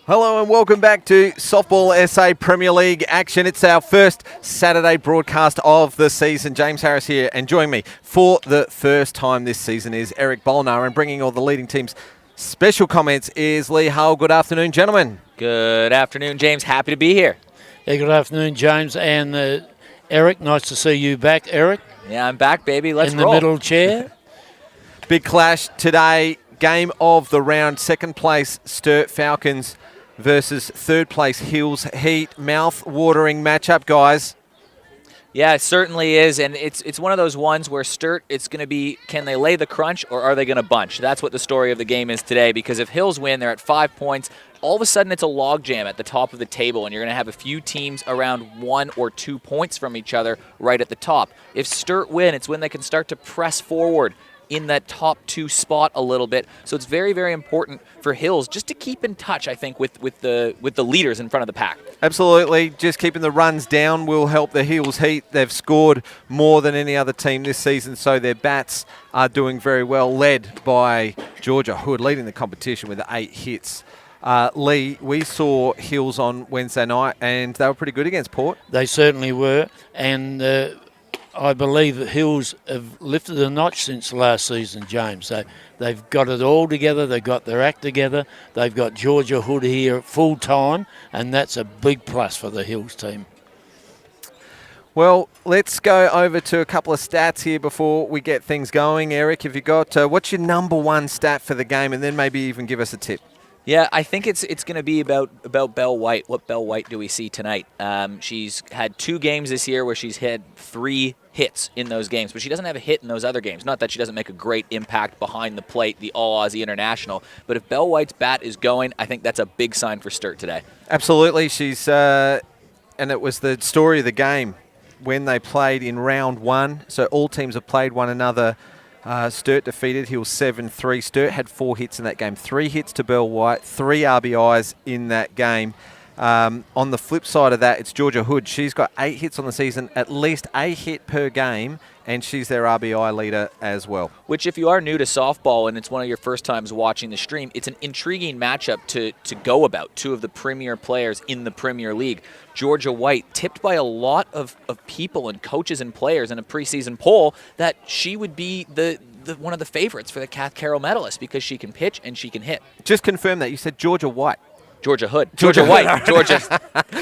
Hello and welcome back to Softball SA Premier League action. It's our first Saturday broadcast of the season. James Harris here, and joining me for the first time this season is Eric Bolnar, and bringing all the leading teams' special comments is Lee Hull. Good afternoon, gentlemen. Good afternoon, James. Happy to be here. Yeah, good afternoon, James and Eric. Nice to see you back, Eric. Yeah, I'm back, baby. Let's roll. In the middle chair. Big clash today. Game of the round. Second place Sturt Falcons versus third place Hills Heat. Mouth-watering matchup, guys. Yeah, it certainly is, and it's one of those ones where Sturt, it's going to be, can they lay the crunch or are they going to bunch? That's what the story of the game is today, because if Hills win, they're at 5 points. All of a sudden, it's a logjam at the top of the table, and you're going to have a few teams around 1 or 2 points from each other right at the top. If Sturt win, it's when they can start to press forward in that top 2 spot a little bit. So it's very, very important for Hills just to keep in touch, I think, with the leaders in front of the pack. Absolutely. Just keeping the runs down will help the Hills Heat. They've scored more than any other team this season, so their bats are doing very well, led by Georgia Hood, leading the competition with 8 hits. Lee, we saw Hills on Wednesday night, and they were pretty good against Port. They certainly were, and I believe that Hills have lifted a notch since last season, James. They've got it all together. They've got their act together. They've got Georgia Hood here full time, and that's a big plus for the Hills team. Well, let's go over to a couple of stats here before we get things going. Eric, have you got what's your number one stat for the game, and then maybe even give us a tip? Yeah, I think it's going to be about Belle White. What Belle White do we see tonight? She's had 2 games this year where she's had 3 hits in those games, but she doesn't have a hit in those other games. Not that she doesn't make a great impact behind the plate, the All-Aussie International, but if Belle White's bat is going, I think that's a big sign for Sturt today. Absolutely. She's and it was the story of the game when they played in round 1. So all teams have played one another. Sturt defeated Hills 7-3. Sturt had 4 hits in that game. 3 hits to Belle White, 3 RBIs in that game. On the flip side of that, it's Georgia Hood. She's got 8 hits on the season, at least a hit per game, and she's their RBI leader as well. Which, if you are new to softball and it's one of your first times watching the stream, it's an intriguing matchup to go about. 2 of the premier players in the Premier League. Georgia White, tipped by a lot of people and coaches and players in a preseason poll that she would be the one of the favorites for the Kath Carroll medalist because she can pitch and she can hit. Just confirm that. You said Georgia White. Georgia Hood. Georgia White. Georgia Hood.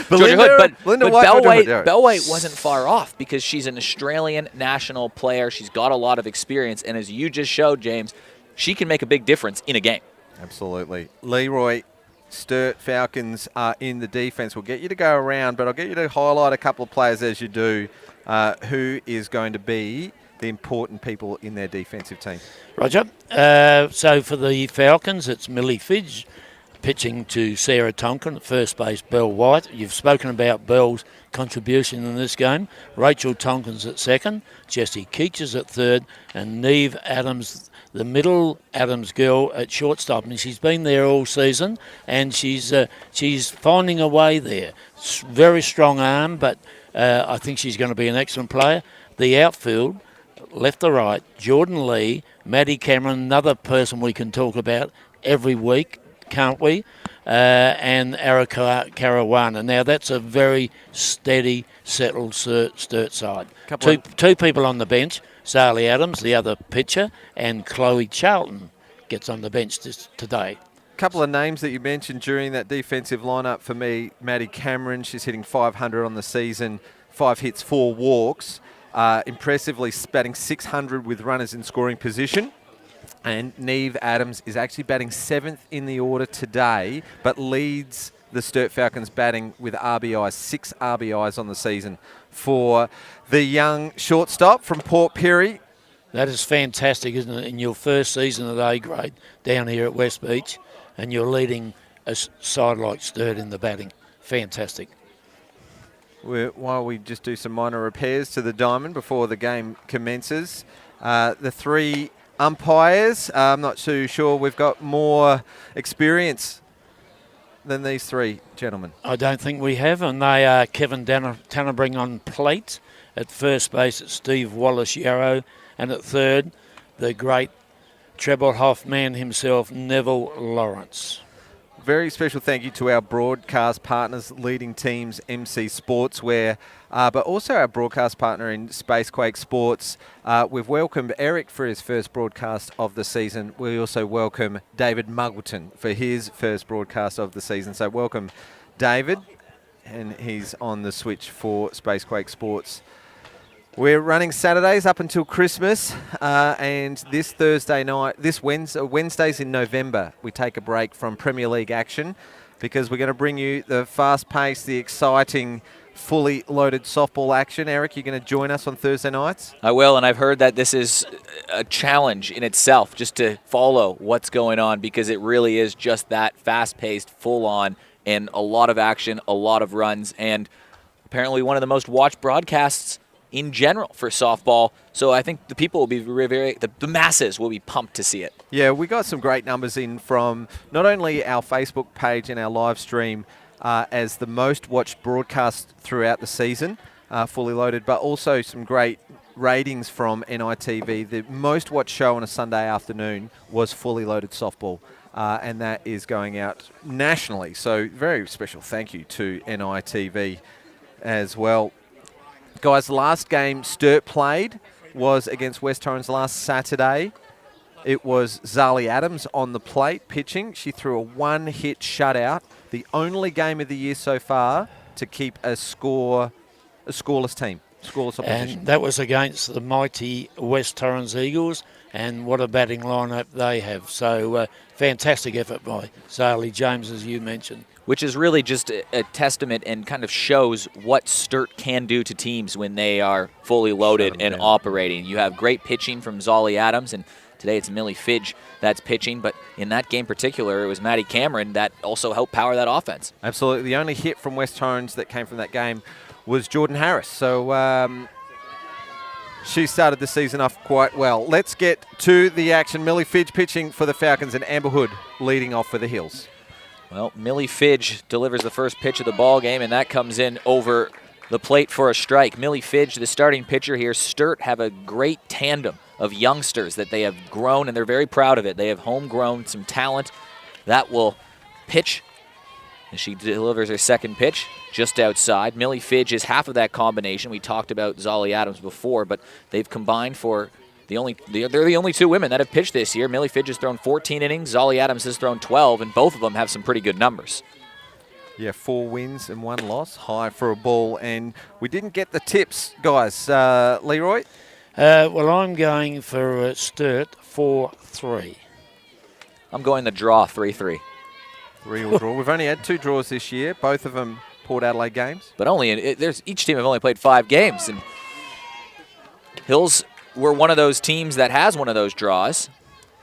But Belle White wasn't far off because she's an Australian national player. She's got a lot of experience. And as you just showed, James, she can make a big difference in a game. Absolutely. Leroy, Sturt Falcons are in the defence. We'll get you to go around, but I'll get you to highlight a couple of players as you do who is going to be the important people in their defensive team. Roger. So for the Falcons, it's Millie Fidge, pitching to Sarah Tonkin, at first base Belle White. You've spoken about Belle's contribution in this game. Rachel Tonkin's at second, Jessie Keach is at third, and Neve Adams, the middle Adams girl, at shortstop. And she's been there all season, and she's finding a way there. Very strong arm, but I think she's going to be an excellent player. The outfield, left to right, Jordan Lee, Maddie Cameron, another person we can talk about every week, can't we? And Erica Caruana. Now, that's a very steady, settled Sturt side. Two people on the bench, Sally Adams, the other pitcher, and Chloe Charlton gets on the bench today. A couple of names that you mentioned during that defensive lineup for me. Maddie Cameron, she's hitting 500 on the season, 5 hits, 4 walks. Impressively batting 600 with runners in scoring position. And Neve Adams is actually batting 7th in the order today, but leads the Sturt Falcons batting with RBIs, 6 RBIs on the season for the young shortstop from Port Pirie. That is fantastic, isn't it? In your first season at A grade down here at West Beach, and you're leading a side like Sturt in the batting. Fantastic. While we just do some minor repairs to the diamond before the game commences, the 3 umpires, I'm not too sure we've got more experience than these 3 gentlemen. I don't think we have, and they are Kevin Tannenbring on plate. At first base, it's Steve Wallace-Yarrow, and at third, the great treble half man himself, Neville Lawrence. very special thank you to our broadcast partners, Leading Teams, MC Sportswear, but also our broadcast partner in Spacequake Sports. We've welcomed Eric for his first broadcast of the season. We also welcome David Muggleton for his first broadcast of the season. So welcome, David, and he's on the switch for Spacequake Sports. We're running Saturdays up until Christmas, and this Thursday night, Wednesdays in November, we take a break from Premier League action because we're going to bring you the fast-paced, the exciting, fully loaded softball action. Eric, you're going to join us on Thursday nights? I will, and I've heard that this is a challenge in itself just to follow what's going on because it really is just that fast-paced, full-on, and a lot of action, a lot of runs, and apparently one of the most watched broadcasts in general for softball. So I think the people will be the masses will be pumped to see it. Yeah, we got some great numbers in from not only our Facebook page and our live stream as the most watched broadcast throughout the season, fully loaded, but also some great ratings from NITV. The most watched show on a Sunday afternoon was Fully Loaded Softball, and that is going out nationally. So very special thank you to NITV as well. Guys, the last game Sturt played was against West Torrens last Saturday. It was Zali Adams on the plate pitching. She threw a one-hit shutout, the only game of the year so far to keep a scoreless team, scoreless opposition. And that was against the mighty West Torrens Eagles, and what a batting lineup they have. So fantastic effort by Zali James, as you mentioned. Which is really just a testament and kind of shows what Sturt can do to teams when they are fully loaded and operating. You have great pitching from Zolly Adams, and today it's Millie Fidge that's pitching, but in that game particular, it was Maddie Cameron that also helped power that offense. Absolutely. The only hit from West Torrens that came from that game was Jordan Harris. So she started the season off quite well. Let's get to the action. Millie Fidge pitching for the Falcons and Amber Hood leading off for the Hills. Well, Millie Fidge delivers the first pitch of the ball game, and that comes in over the plate for a strike. Millie Fidge, the starting pitcher here. Sturt have a great tandem of youngsters that they have grown, and they're very proud of it. They have homegrown some talent that will pitch, and she delivers her second pitch just outside. Millie Fidge is half of that combination. We talked about Zolly Adams before, but they've combined for they're the only two women that have pitched this year. Millie Fidge has thrown 14 innings. Zolly Adams has thrown 12, and both of them have some pretty good numbers. Yeah, 4 wins and 1 loss. High for a ball. And we didn't get the tips, guys. Leroy? Well, I'm going for Sturt 4-3. I'm going the draw 3-3. Real draw. We've only had 2 draws this year. Both of them Port Adelaide games. But each team have only played 5 games. And Hills were one of those teams that has one of those draws.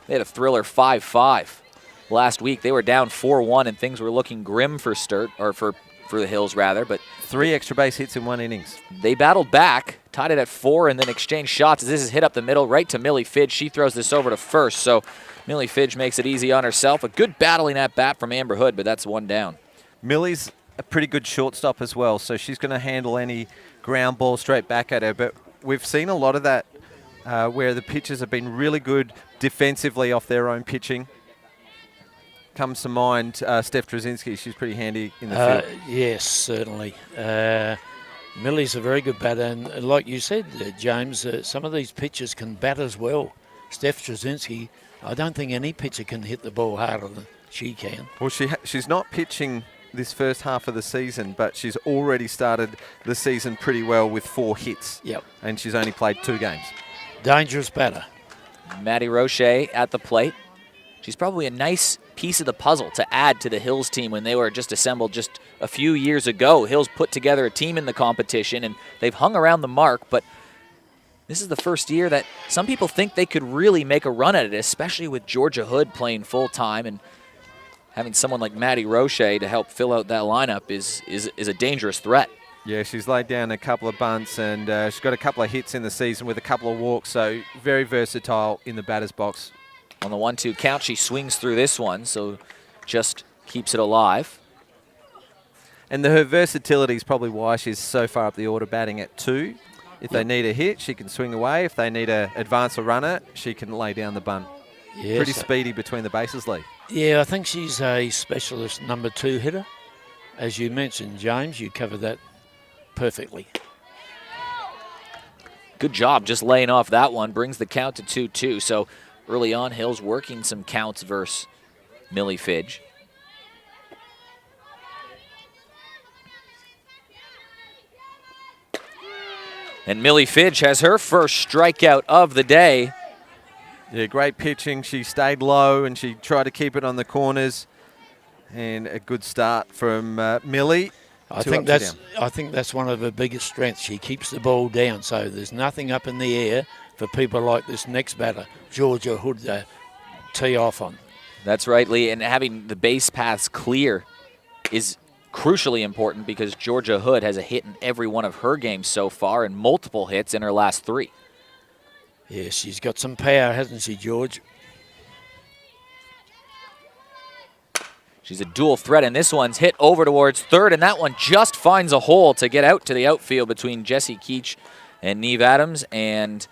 They had a thriller 5-5 last week. They were down 4-1, and things were looking grim for Sturt, or for the Hills rather. But 3 extra base hits in 1 innings. They battled back, tied it at 4, and then exchanged shots as this is hit up the middle right to Millie Fidge. She throws this over to first, so Millie Fidge makes it easy on herself. A good battling at bat from Amber Hood, but that's 1 down. Millie's a pretty good shortstop as well, so she's going to handle any ground ball straight back at her. But we've seen a lot of that where the pitchers have been really good defensively off their own pitching. Comes to mind Steph Trzynski. She's pretty handy in the field. Yes, certainly. Millie's a very good batter, and like you said, James, some of these pitchers can bat as well. Steph Trzynski, I don't think any pitcher can hit the ball harder than she can. Well, she's not pitching this first half of the season, but she's already started the season pretty well with 4 hits. Yep. And she's only played 2 games. Dangerous batter. Maddie Roche at the plate. She's probably a nice piece of the puzzle to add to the Hills team when they were just assembled just a few years ago. Hills put together a team in the competition, and they've hung around the mark, but this is the first year that some people think they could really make a run at it, especially with Georgia Hood playing full-time, and having someone like Maddie Roche to help fill out that lineup is a dangerous threat. Yeah, she's laid down a couple of bunts, and she's got a couple of hits in the season with a couple of walks, so very versatile in the batter's box. On the 1-2 count, she swings through this one, so just keeps it alive. And her versatility is probably why she's so far up the order, batting at 2. If they need a hit, she can swing away. If they need to advance a runner, she can lay down the bunt. Yes. Pretty speedy between the bases, Lee. Yeah, I think she's a specialist number 2 hitter. As you mentioned, James, you covered that perfectly. Good job just laying off that one. Brings the count to 2-2. So early on, Hills working some counts versus Millie Fidge. And Millie Fidge has her first strikeout of the day. Yeah, great pitching. She stayed low and she tried to keep it on the corners. And a good start from Millie. I think that's one of her biggest strengths. She keeps the ball down, so there's nothing up in the air for people like this next batter, Georgia Hood, to tee off on. That's right, Lee. And having the base paths clear is crucially important because Georgia Hood has a hit in every one of her games so far and multiple hits in her last 3. Yeah, she's got some power, hasn't she, George? She's a dual threat, and this one's hit over towards third, and that one just finds a hole to get out to the outfield between Jessie Keach and Neve Adams. And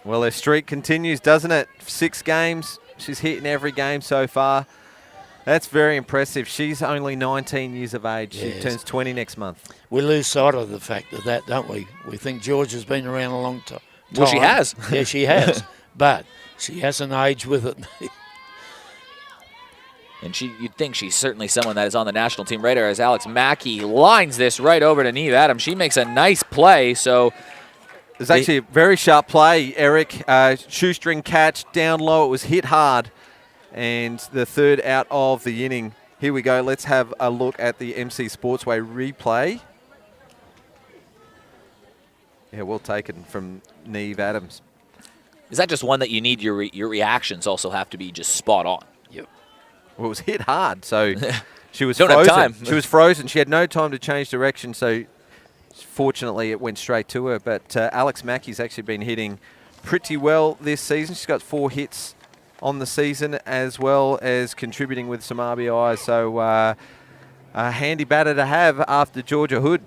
well, her streak continues, doesn't it? 6 games. She's hit in every game so far. That's very impressive. She's only 19 years of age. Yes. She turns 20 next month. We lose sight of the fact of that, don't we? We think George has been around a long time. Well, she has. Yeah, she has. But she hasn't aged with it. And you'd think she's certainly someone that is on the national team radar as Alex Mackey lines this right over to Neve Adams. She makes a nice play. So it's actually a very sharp play, Eric. Shoestring catch down low. It was hit hard. And the third out of the inning. Here we go. Let's have a look at the MC Sportsway replay. Yeah, well taken from Neve Adams. Is that just one that you need your reactions also have to be just spot on? Yep. Well, it was hit hard, so she was Don't have frozen. time. She was frozen. She had no time to change direction, so fortunately it went straight to her. But Alex Mackey's actually been hitting pretty well this season. She's got 4 hits on the season as well as contributing with some RBIs. So a handy batter to have after Georgia Hood.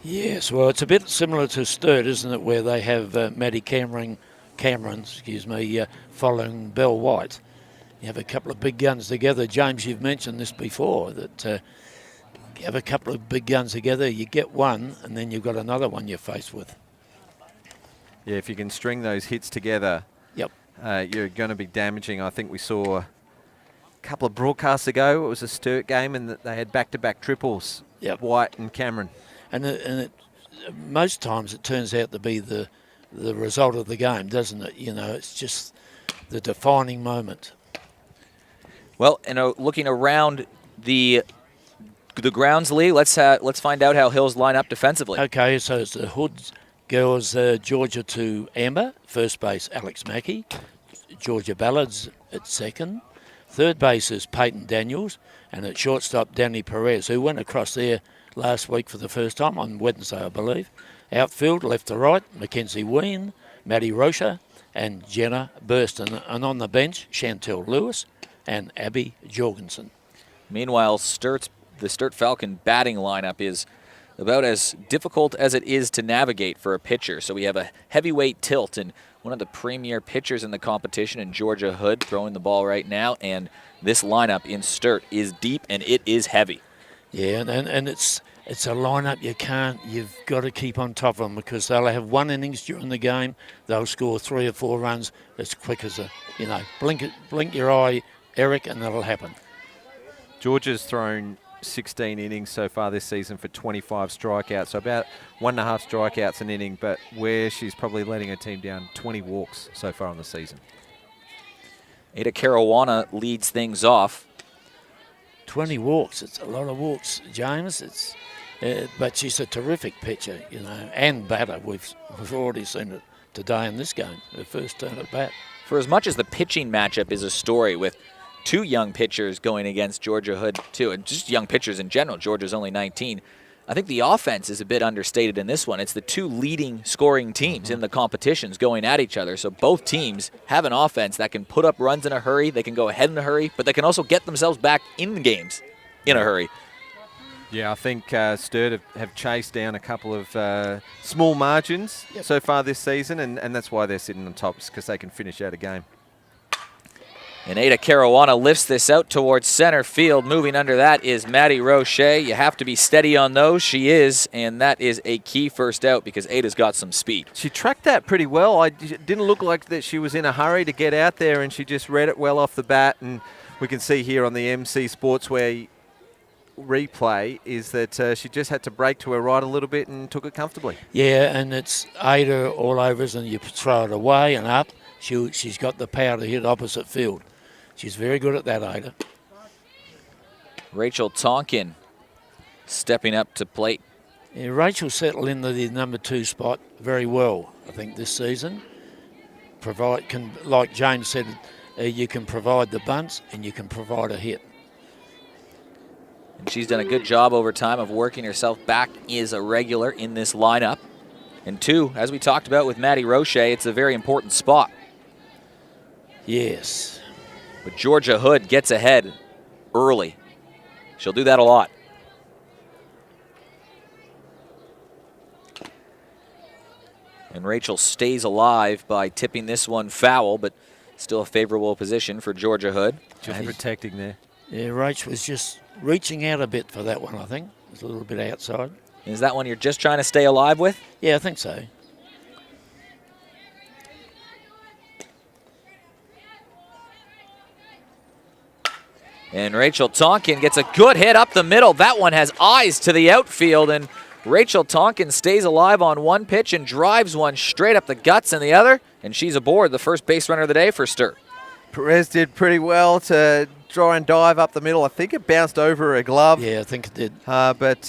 Yes, well, it's a bit similar to Sturt, isn't it, where they have Maddie Cameron, following Belle White. You have a couple of big guns together. James, you've mentioned this before, that you have a couple of big guns together, you get one, and then you've got another one you're faced with. Yeah, if you can string those hits together, yep, you're going to be damaging. I think we saw a couple of broadcasts ago, it was a Sturt game, and they had back-to-back triples, yep. White and Cameron. And most times it turns out to be the result of the game, doesn't it? You know, it's just the defining moment. Well, and looking around the grounds, Lee, let's find out how Hills line up defensively. Okay, so it's the Hoods girls, Georgia to Amber, first base Alex Mackey, Georgia Ballards at second, third base is Peyton Daniels, and at shortstop Danny Perez, who went across there last week for the first time on Wednesday, I believe. Outfield, left to right, Mackenzie Ween, Maddie Rocha, and Jenna Burston, and on the bench, Chantel Lewis and Abby Jorgensen. Meanwhile, the Sturt Falcon batting lineup is about as difficult as it is to navigate for a pitcher. So we have a heavyweight tilt and one of the premier pitchers in the competition in Georgia Hood throwing the ball right now. And this lineup in Sturt is deep and it is heavy. Yeah, and it's a lineup you've got to keep on top of them because they'll have one innings during the game. They'll score 3 or 4 runs as quick as blink your eye, Eric, and that'll happen. Georgia's thrown 16 innings so far this season for 25 strikeouts, so about 1.5 strikeouts an inning, but where she's probably letting her team down 20 walks so far on the season. Ada Caruana leads things off. 20 walks, it's a lot of walks, James. But she's a terrific pitcher, and batter. We've already seen it today in this game, her first turn at bat. For as much as the pitching matchup is a story with 2 young pitchers going against Georgia Hood too, and just young pitchers in general, Georgia's only 19, I think the offense is a bit understated in this one. It's the 2 leading scoring teams in the competitions going at each other, so both teams have an offense that can put up runs in a hurry, they can go ahead in a hurry, but they can also get themselves back in the games in a hurry. Yeah, I think Sturt have chased down a couple of small margins so far this season, and that's why they're sitting on top, because they can finish out a game. And Ada Caruana lifts this out towards center field. Moving under that is Maddie Roche. You have to be steady on those. She is, and that is a key first out because Ada's got some speed. She tracked that pretty well. It didn't look like that she was in a hurry to get out there, and she just read it well off the bat. And we can see here on the MC Sportswear replay is that she just had to break to her right a little bit and took it comfortably. Yeah, and it's Ada all over us, and you throw it away and up. She's got the power to hit opposite field. She's very good at that, Ada. Rachel Tonkin stepping up to plate. Yeah, Rachel settled into the number 2 spot very well, I think, this season. Like James said, you can provide the bunts and you can provide a hit. And she's done a good job over time of working herself back as a regular in this lineup. And 2, as we talked about with Maddie Roche, it's a very important spot. Yes. But Georgia Hood gets ahead early. She'll do that a lot. And Rachel stays alive by tipping this one foul, but still a favorable position for Georgia Hood. Just protecting there. Yeah, Rachel was just reaching out a bit for that one, I think. It was a little bit outside. Is that one you're just trying to stay alive with? Yeah, I think so. And Rachel Tonkin gets a good hit up the middle. That one has eyes to the outfield, and Rachel Tonkin stays alive on one pitch and drives one straight up the guts in the other, and she's aboard, the first base runner of the day for Sturt. Perez did pretty well to try and dive up the middle. I think it bounced over a glove. Yeah, I think it did. But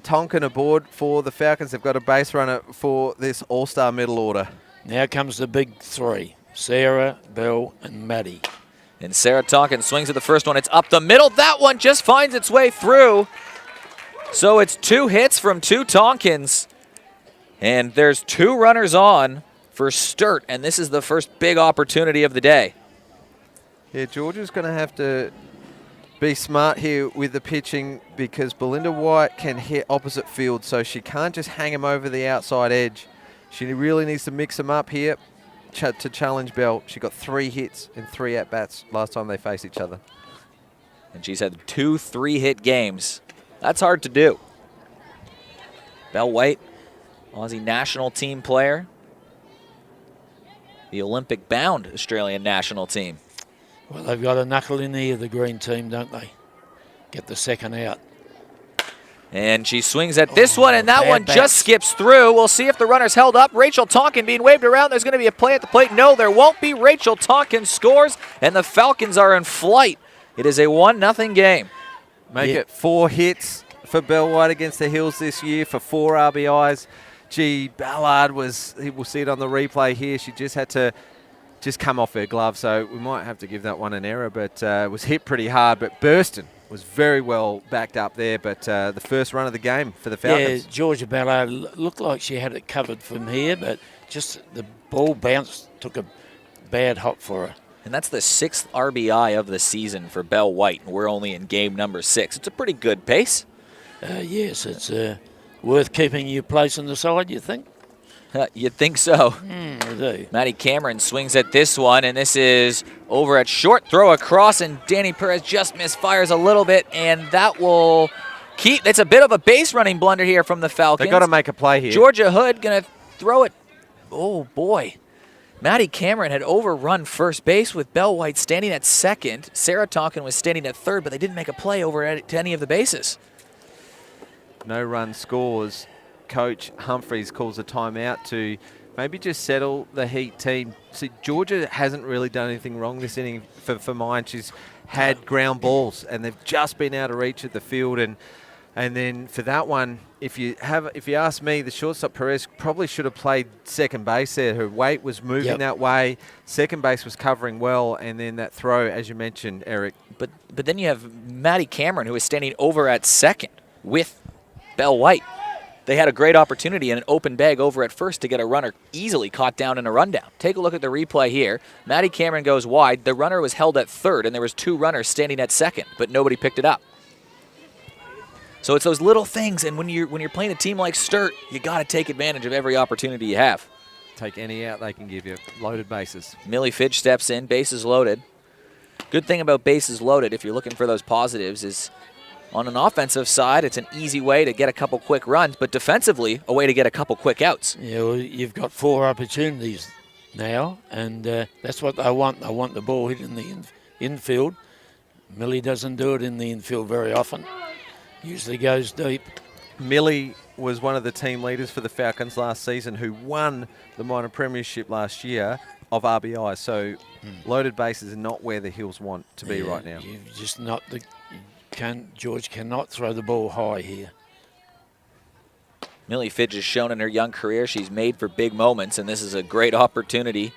Tonkin aboard for the Falcons. They've got a base runner for this all-star middle order. Now comes the big 3, Sarah, Belle, and Maddie. And Sarah Tonkin swings at the first one. It's up the middle. That one just finds its way through. So it's 2 hits from 2 Tonkins. And there's 2 runners on for Sturt, and this is the first big opportunity of the day. Yeah, Georgia's going to have to be smart here with the pitching because Belinda White can hit opposite field, so she can't just hang him over the outside edge. She really needs to mix them up here to challenge Bell. She got 3 hits in 3 at-bats last time they faced each other. And she's had 2 3-hit games. That's hard to do. Belle White, Aussie national team player. The Olympic-bound Australian national team. Well, they've got a knuckle in here, the green team, don't they? Get the second out. And she swings at this one, and that one bats. just skips through. We'll see if the runner's held up. Rachel Tonkin being waved around. There's going to be a play at the plate. No, there won't be. Rachel Tonkin scores, and the Falcons are in flight. It is a 1-0 game. Make it 4 hits for Belle White against the Hills this year for 4 RBIs. Gee, Ballard we'll see it on the replay here. She just had to come off her glove, so we might have to give that one an error, but it was hit pretty hard. But Burston was very well backed up there, but the first run of the game for the Falcons. Yeah, Georgia Ballard looked like she had it covered from here, but just the ball bounced, took a bad hop for her. And that's the 6th RBI of the season for Belle White, and we're only in game number 6. It's a pretty good pace. Yes, it's worth keeping your place on the side, you think? You'd think so. I do. Maddie Cameron swings at this one, and this is over at short. Throw across, and Danny Perez just misfires a little bit, and that will keep. It's a bit of a base running blunder here from the Falcons. They've got to make a play here. Georgia Hood going to throw it. Oh, boy. Maddie Cameron had overrun first base with Belle White standing at second. Sarah Tonkin was standing at third, but they didn't make a play over to any of the bases. No run scores. Coach Humphreys calls a timeout to maybe just settle the Heat team. See, Georgia hasn't really done anything wrong this inning for mine. She's had ground balls, and they've just been out of reach at the field. And then for that one, if you ask me, the shortstop Perez probably should have played second base there. Her weight was moving that way. Second base was covering well, and then that throw, as you mentioned, Eric. But then you have Maddie Cameron, who is standing over at second with Belle White. They had a great opportunity in an open bag over at first to get a runner easily caught down in a rundown. Take a look at the replay here. Maddie Cameron goes wide. The runner was held at third, and there was 2 runners standing at second, but nobody picked it up. So it's those little things, and when you're playing a team like Sturt, you got to take advantage of every opportunity you have. Take any out they can give you. Loaded bases. Millie Fidge steps in, bases loaded. Good thing about bases loaded, if you're looking for those positives, is on an offensive side, it's an easy way to get a couple quick runs, but defensively, a way to get a couple quick outs. Yeah, well, you've got 4 opportunities now, and that's what I want. I want the ball hit in the infield. Millie doesn't do it in the infield very often. Usually goes deep. Millie was one of the team leaders for the Falcons last season who won the minor premiership last year of RBI. So loaded bases are not where the Hills want to be right now. You've just not George cannot throw the ball high here. Millie Fidge has shown in her young career she's made for big moments, and this is a great opportunity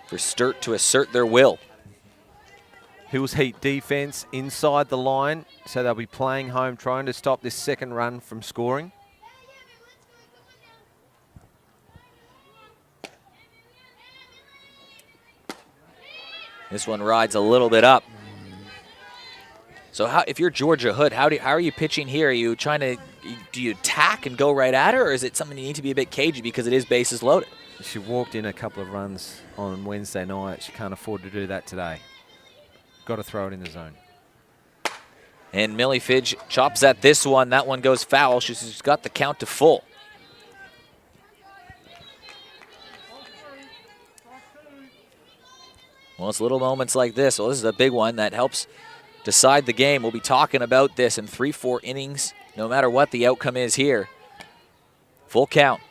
for Sturt to assert their will. Hills Heat defense inside the line, so they'll be playing home, trying to stop this second run from scoring. This one rides a little bit up. So if you're Georgia Hood, how are you pitching here? Are you do you attack and go right at her, or is it something you need to be a bit cagey because it is bases loaded? She walked in a couple of runs on Wednesday night. She can't afford to do that today. Got to throw it in the zone. And Millie Fidge chops at this one. That one goes foul. She's got the count to full. Well, it's little moments like this. Well, this is a big one that helps decide the game. We'll be talking about this in 3-4 innings, no matter what the outcome is here. Full count.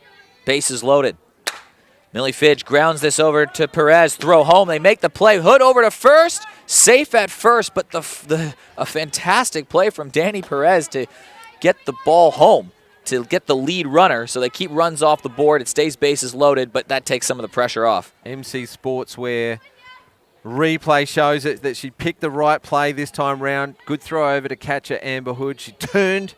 Bases loaded. Millie Fidge grounds this over to Perez. Throw home. They make the play. Hood over to first. Safe at first, but a fantastic play from Danny Perez to get the ball home, to get the lead runner. So they keep runs off the board. It stays bases loaded, but that takes some of the pressure off. MC Sportswear replay shows that she picked the right play this time round. Good throw over to catcher Amber Hood. She turned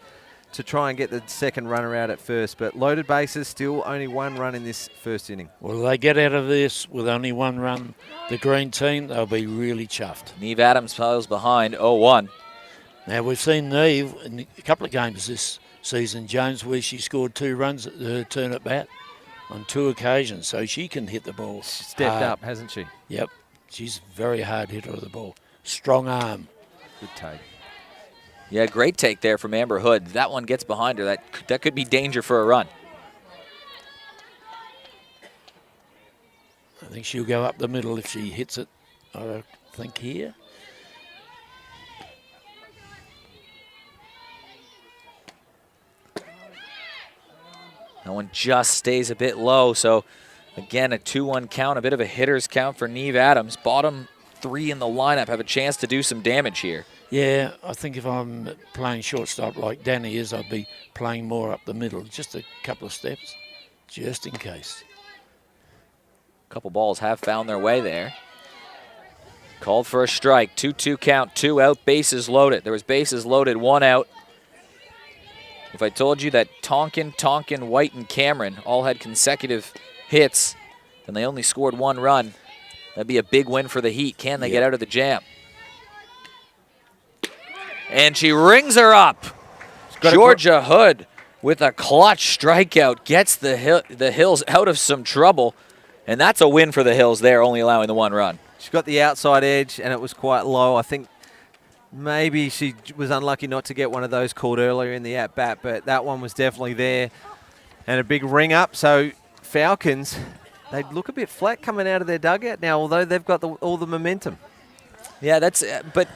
to try and get the second runner out at first, but loaded bases, still only 1 run in this first inning. Well, they get out of this with only 1 run. The green team, they'll be really chuffed. Neve Adams falls behind 0-1. Now, we've seen Neve in a couple of games this season, Jones, where she scored 2 runs at her turn at bat on 2 occasions, so she can hit the ball. She's stepped up, hasn't she? Yep. She's a very hard hitter of the ball. Strong arm. Good take. Yeah, great take there from Amber Hood. That one gets behind her. That could be danger for a run. I think she'll go up the middle if she hits it, I think, here. That one just stays a bit low, so again, a 2-1 count, a bit of a hitter's count for Neve Adams. Bottom 3 in the lineup have a chance to do some damage here. Yeah, I think if I'm playing shortstop like Danny is, I'd be playing more up the middle, just a couple of steps, just in case. A couple balls have found their way there. Called for a strike, 2-2 count, 2 out, bases loaded. There was bases loaded, 1 out. If I told you that Tonkin, White, and Cameron all had consecutive hits, and they only scored 1 run, that'd be a big win for the Heat. Can they get out of the jam? And she rings her up. Georgia Hood with a clutch strikeout gets the Hills out of some trouble, and that's a win for the Hills there, only allowing the 1 run. She got the outside edge, and it was quite low. I think maybe she was unlucky not to get one of those called earlier in the at-bat, but that one was definitely there. And a big ring up. So Falcons, they look a bit flat coming out of their dugout now, although they've got all the momentum. Yeah, that's but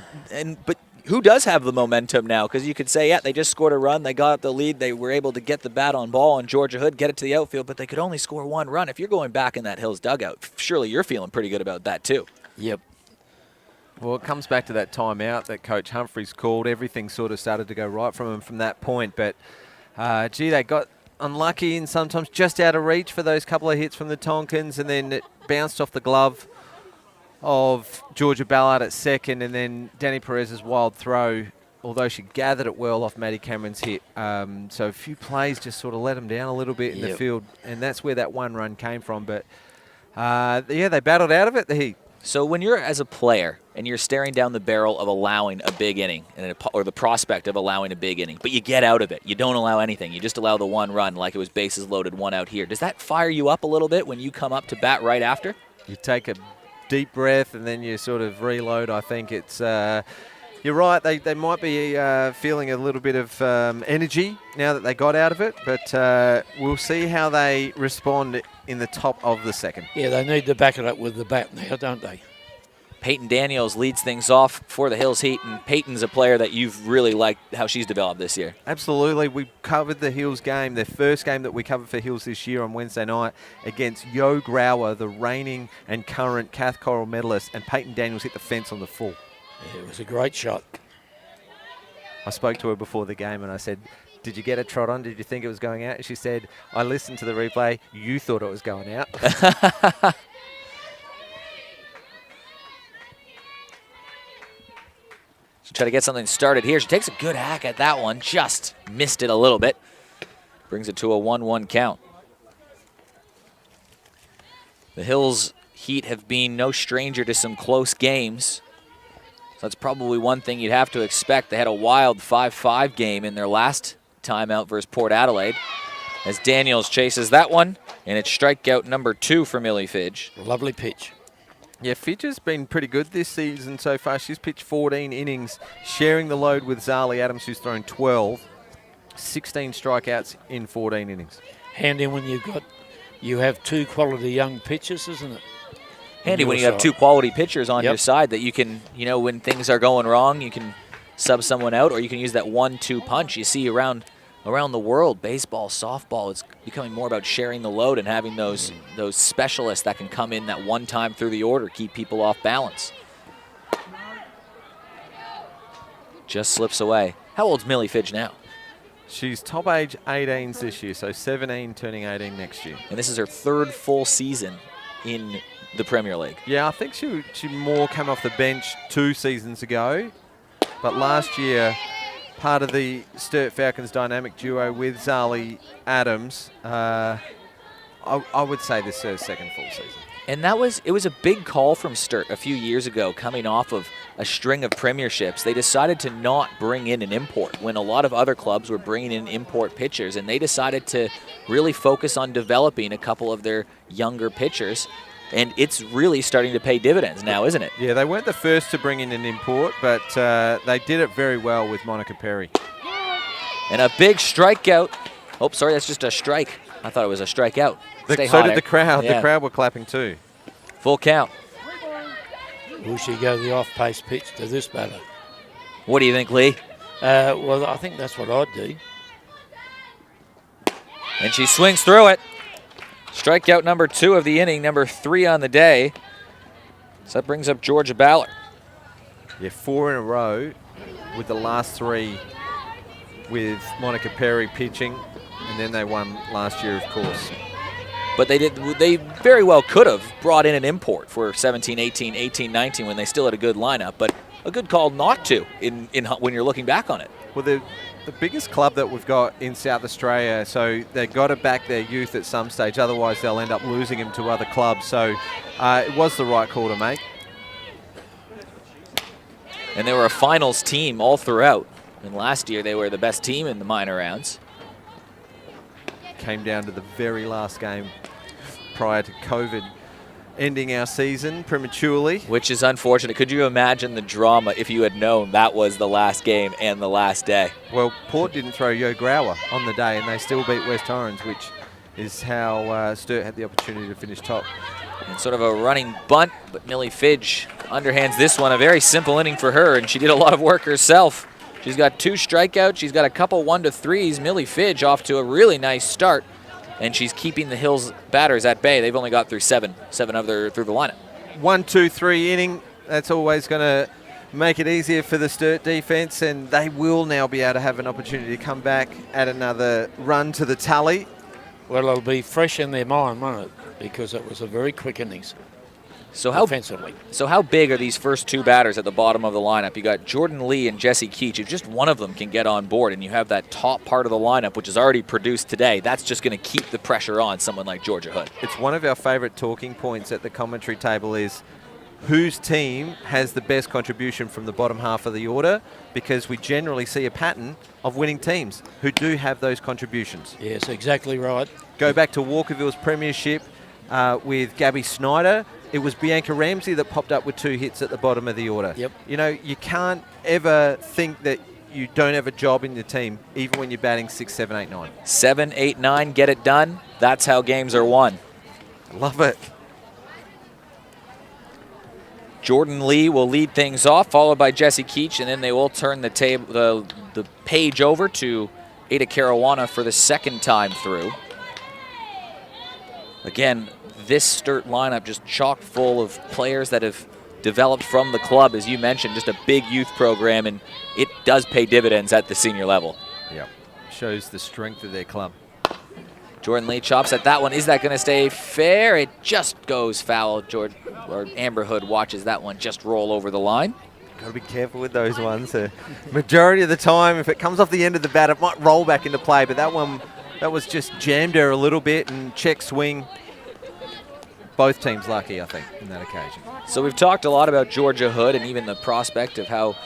who does have the momentum now? Because you could say, yeah, they just scored a run, they got the lead, they were able to get the bat on ball, and Georgia Hood get it to the outfield, but they could only score 1 run. If you're going back in that Hills dugout, surely you're feeling pretty good about that too. Yep. Well, it comes back to that timeout that Coach Humphreys called. Everything sort of started to go right from them from that point, but gee, they got unlucky and sometimes just out of reach for those couple of hits from the Tonkins, and then it bounced off the glove of Georgia Ballard at second, and then Danny Perez's wild throw, although she gathered it well off Maddie Cameron's hit. So a few plays just sort of let them down a little bit in the field, and that's where that 1 run came from. But, yeah, they battled out of it, the Heat. So when you're as a player and you're staring down the barrel of allowing a big inning, or the prospect of allowing a big inning, but you get out of it, you don't allow anything, you just allow the 1 run like it was bases loaded, 1 out here. Does that fire you up a little bit when you come up to bat right after? You take a deep breath and then you sort of reload. I think it's you're right. They might be feeling a little bit of energy now that they got out of it, but we'll see how they respond in the top of the second. Yeah, they need to back it up with the bat now, don't they? Peyton Daniels leads things off for the Hills Heat, and Peyton's a player that you've really liked how she's developed this year. Absolutely. We covered the Hills game, the first game that we covered for Hills this year on Wednesday night against Yo Grauer, the reigning and current Cath Coral medalist, and Peyton Daniels hit the fence on the full. Yeah, it was a great shot. I spoke to her before the game and I said, did you get a trot on? Did you think it was going out? And she said, I listened to the replay. You thought it was going out. Try to get something started here. She takes a good hack at that one. Just missed it a little bit. Brings it to a 1-1 count. The Hills Heat have been no stranger to some close games. So that's probably one thing you'd have to expect. They had a wild 5-5 game in their last time out versus Port Adelaide. As Daniels chases that one, and it's strikeout number 2 for Millie Fidge. Lovely pitch. Yeah, Fidge has been pretty good this season so far. She's pitched 14 innings, sharing the load with Zali Adams, who's thrown 12. 16 strikeouts in 14 innings. Handy when you have 2 quality young pitchers, isn't it? Handy when you have 2 quality pitchers on your side that you can, when things are going wrong, you can sub someone out, or you can use that 1-2 punch. You see around the world, baseball, softball, it's becoming more about sharing the load and having those specialists that can come in that one time through the order, keep people off balance. Just slips away. How old's Millie Fidge now? She's top age 18s this year, so 17 turning 18 next year. And this is her 3rd full season in the Premier League. Yeah, I think she more came off the bench 2 seasons ago, but last year, part of the Sturt Falcons dynamic duo with Zali Adams, I would say this is her 2nd full season. And it was a big call from Sturt a few years ago, coming off of a string of premierships. They decided to not bring in an import when a lot of other clubs were bringing in import pitchers, and they decided to really focus on developing a couple of their younger pitchers. And it's really starting to pay dividends now, isn't it? Yeah, they weren't the first to bring in an import, but they did it very well with Monica Perry. And a big strikeout. Oh, sorry, that's just a strike. I thought it was a strikeout. So did the crowd. Yeah. The crowd were clapping too. Full count. Will she go the off-pace pitch to this batter? What do you think, Lee? Well, I think that's what I'd do. And she swings through it. Strikeout number 2 of the inning, number 3 on the day. So that brings up Georgia Ballard. Yeah, 4 in a row with the last 3 with Monica Perry pitching, and then they won last year, of course. But they very well could have brought in an import for 17-18, 18-19 when they still had a good lineup, but a good call not to when you're looking back on it. Well, the biggest club that we've got in South Australia, so they've got to back their youth at some stage, otherwise they'll end up losing them to other clubs. So it was the right call to make. And they were a finals team all throughout. And last year they were the best team in the minor rounds. Came down to the very last game prior to COVID ending our season prematurely. Which is unfortunate. Could you imagine the drama if you had known that was the last game and the last day? Well, Port didn't throw Yo Grauer on the day, and they still beat West Orange, which is how Sturt had the opportunity to finish top. And sort of a running bunt, but Millie Fidge underhands this one. A very simple inning for her, and she did a lot of work herself. She's got 2 strikeouts. She's got a couple 1-3s. Millie Fidge off to a really nice start. And she's keeping the Hills batters at bay. They've only got through seven of their through the lineup. 1-2-3 inning. That's always going to make it easier for the Sturt defense, and they will now be able to have an opportunity to come back, add another run to the tally. Well, it'll be fresh in their mind, won't it? Because it was a very quick innings. So offensively. So how big are these first 2 batters at the bottom of the lineup? You got Jordan Lee and Jessie Keach. If just one of them can get on board and you have that top part of the lineup, which is already produced today, that's just going to keep the pressure on someone like Georgia Hood. It's one of our favorite talking points at the commentary table is whose team has the best contribution from the bottom half of the order, because we generally see a pattern of winning teams who do have those contributions. Yes, exactly right. Go back to Walkerville's premiership with Gabby Snyder. it was Bianca Ramsey that popped up with 2 hits at the bottom of the order. Yep. You know, you can't ever think that you don't have a job in your team, even when you're batting 6, 7, 8, 9. 7, 8, 9, get it done. That's how games are won. Love it. Jordan Lee will lead things off, followed by Jessie Keach, and then they will turn the page over to Ada Caruana for the second time through. Again, this Sturt lineup just chock full of players that have developed from the club, as you mentioned, just a big youth program, and it does pay dividends at the senior level. Yeah, shows the strength of their club. Jordan Lee chops at that one. Is that going to stay fair? It just goes foul. Amber Hood watches that one just roll over the line. Got to be careful with those ones. Majority of the time, if it comes off the end of the bat, it might roll back into play, but that one, that was just jammed her a little bit and check swing. Both teams lucky, I think, in that occasion. So we've talked a lot about Georgia Hood and even the prospect of how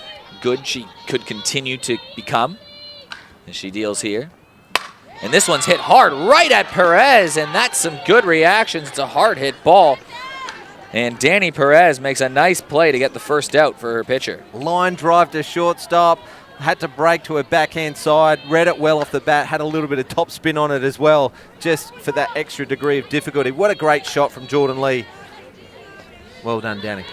good she could continue to become as she deals here. And this one's hit hard right at Perez, and that's some good reactions. It's a hard hit ball. And Danny Perez makes a nice play to get the first out for her pitcher. Line drive to shortstop, had to break to her backhand side, read it well off the bat, had a little bit of top spin on it as well, just for that extra degree of difficulty. What a great shot from Jordan Lee. Well done, Danny.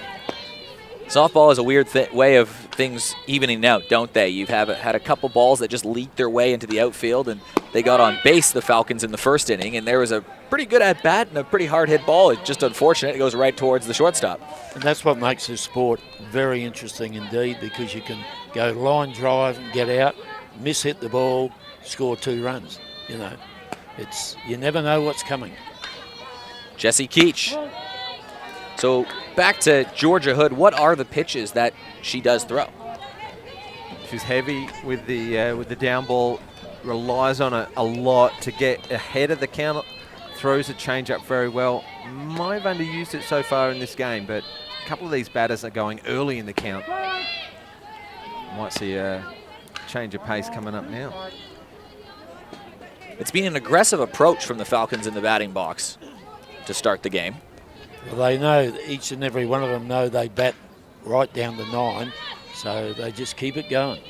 Softball is a weird way of things evening out, don't they? You've had a couple balls that just leaked their way into the outfield, and they got on base, the Falcons, in the first inning, and there was a pretty good at-bat and a pretty hard-hit ball. It's just unfortunate it goes right towards the shortstop. And that's what makes this sport very interesting indeed, because you can go line drive and get out, miss-hit the ball, score 2 runs. You know, you never know what's coming. Jessie Keach. So back to Georgia Hood. What are the pitches that she does throw? She's heavy with the down ball, relies on it a lot to get ahead of the count, throws a changeup very well. Might have underused it so far in this game, but a couple of these batters are going early in the count. Might see a change of pace coming up now. It's been an aggressive approach from the Falcons in the batting box to start the game. Well, they know, each and every one of them know they bat right down to 9, so they just keep it going.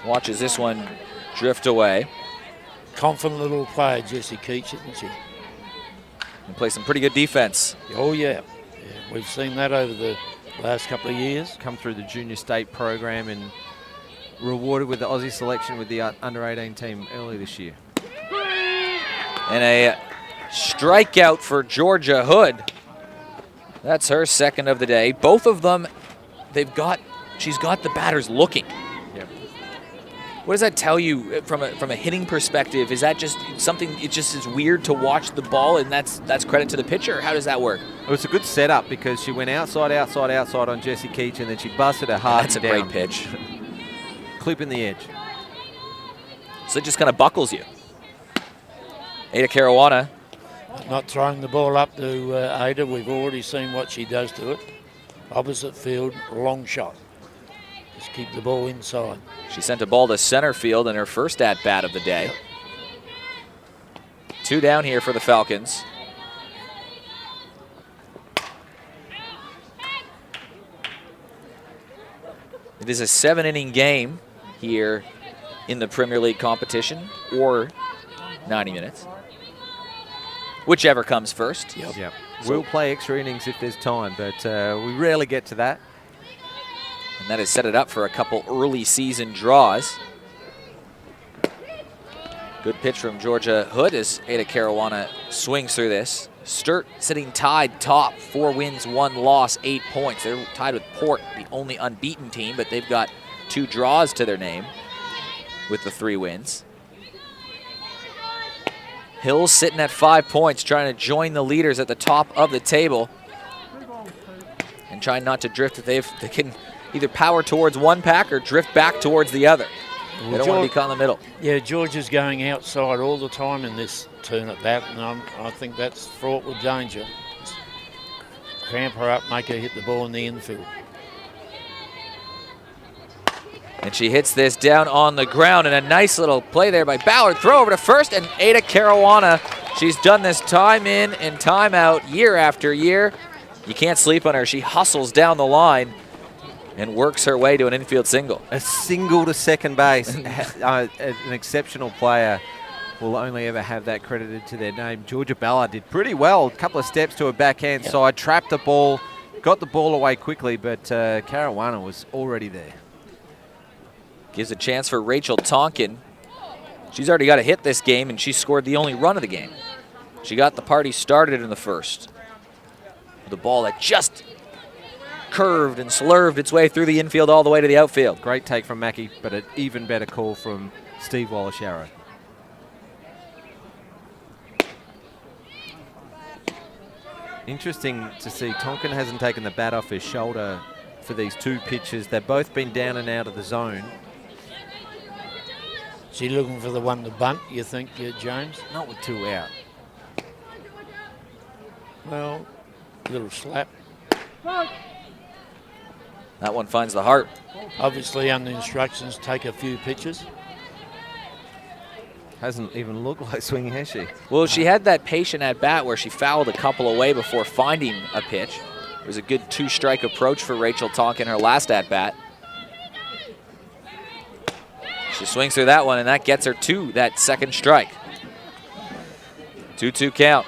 Watches this one drift away. Confident little player, Jessie Keach, isn't she? And play some pretty good defense. Oh, yeah. We've seen that over the last couple of years. Come through the junior state program and rewarded with the Aussie selection with the under-18 team early this year. And a strikeout for Georgia Hood. That's her second of the day. Both of them, she's got the batters looking. Yep. What does that tell you from a hitting perspective? Is that just something, it just is weird to watch the ball and that's credit to the pitcher? How does that work? It was a good setup because she went outside on Jessie Keach, and then she busted her hard. That's a down. great pitch. Clipping the edge. So it just kind of buckles you. Ada Caruana. Not throwing the ball up to Ada. We've already seen what she does to it. Opposite field, long shot. Just keep the ball inside. She sent a ball to center field in her first at-bat of the day. 2 down here for the Falcons. It is a 7-inning game here in the Premier League competition, or 90 minutes. Whichever comes first. Yep. We'll play extra innings if there's time, but we rarely get to that. And that has set it up for a couple early season draws. Good pitch from Georgia Hood as Ada Caruana swings through this. Sturt sitting tied top, 4 wins, 1 loss, 8 points. They're tied with Port, the only unbeaten team, but they've got 2 draws to their name with the 3 wins. Hills sitting at 5 points, trying to join the leaders at the top of the table and trying not to drift. They can either power towards one pack or drift back towards the other. Well, they don't want to be caught in the middle. Yeah, Georgia's going outside all the time in this turn at bat, and I think that's fraught with danger. Just cramp her up, make her hit the ball in the infield. And she hits this down on the ground, and a nice little play there by Ballard. Throw over to first, and Ada Caruana She's done this time in and time out, year after year. You can't sleep on her. She hustles down the line and works her way to an infield single. A single to second base. An exceptional player will only ever have that credited to their name. Georgia Ballard did pretty well. A couple of steps to her backhand side, trapped the ball, got the ball away quickly, but Caruana was already there. Gives a chance for Rachel Tonkin. She's already got a hit this game, and she scored the only run of the game. She got the party started in the first. The ball that just curved and slurved its way through the infield all the way to the outfield. Great take from Mackie, but an even better call from Steve Wallace-Yarrow. Interesting to see Tonkin hasn't taken the bat off his shoulder for these two pitches. They've both been down and out of the zone. She looking for the one to bunt, you think, James? Not with two out. Well, little slap. That one finds the heart. Obviously, under instructions, take a few pitches. Hasn't even looked like swinging, has she? Well, she had that patient at bat where she fouled a couple away before finding a pitch. It was a good two-strike approach for Rachel Tonkin her last at bat. She swings through that one, and that gets her to that second strike. 2-2 count.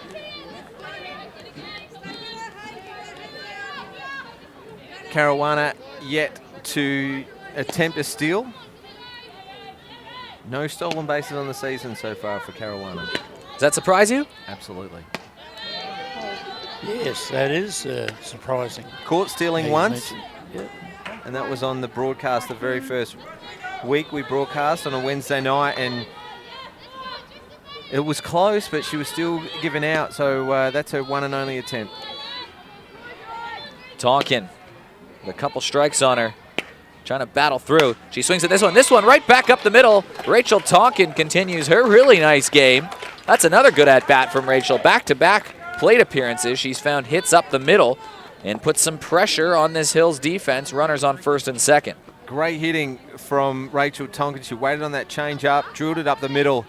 Caruana yet to attempt a steal. No stolen bases on the season so far for Caruana. Does that surprise you? Absolutely. Yes, that is surprising. Caught stealing once, Yep. and that was on the broadcast the very first week we broadcast on a Wednesday night, and it was close, but she was still given out, so that's her one and only attempt. Tonkin with a couple strikes on her, trying to battle through. She swings at this one right back up the middle. Rachel Tonkin continues her really nice game. That's another good at-bat from Rachel. Back-to-back plate appearances. She's found hits up the middle and put some pressure on this Hills defense. Runners on first and second. Great hitting from Rachel Tonkin. She waited on that change up, drilled it up the middle.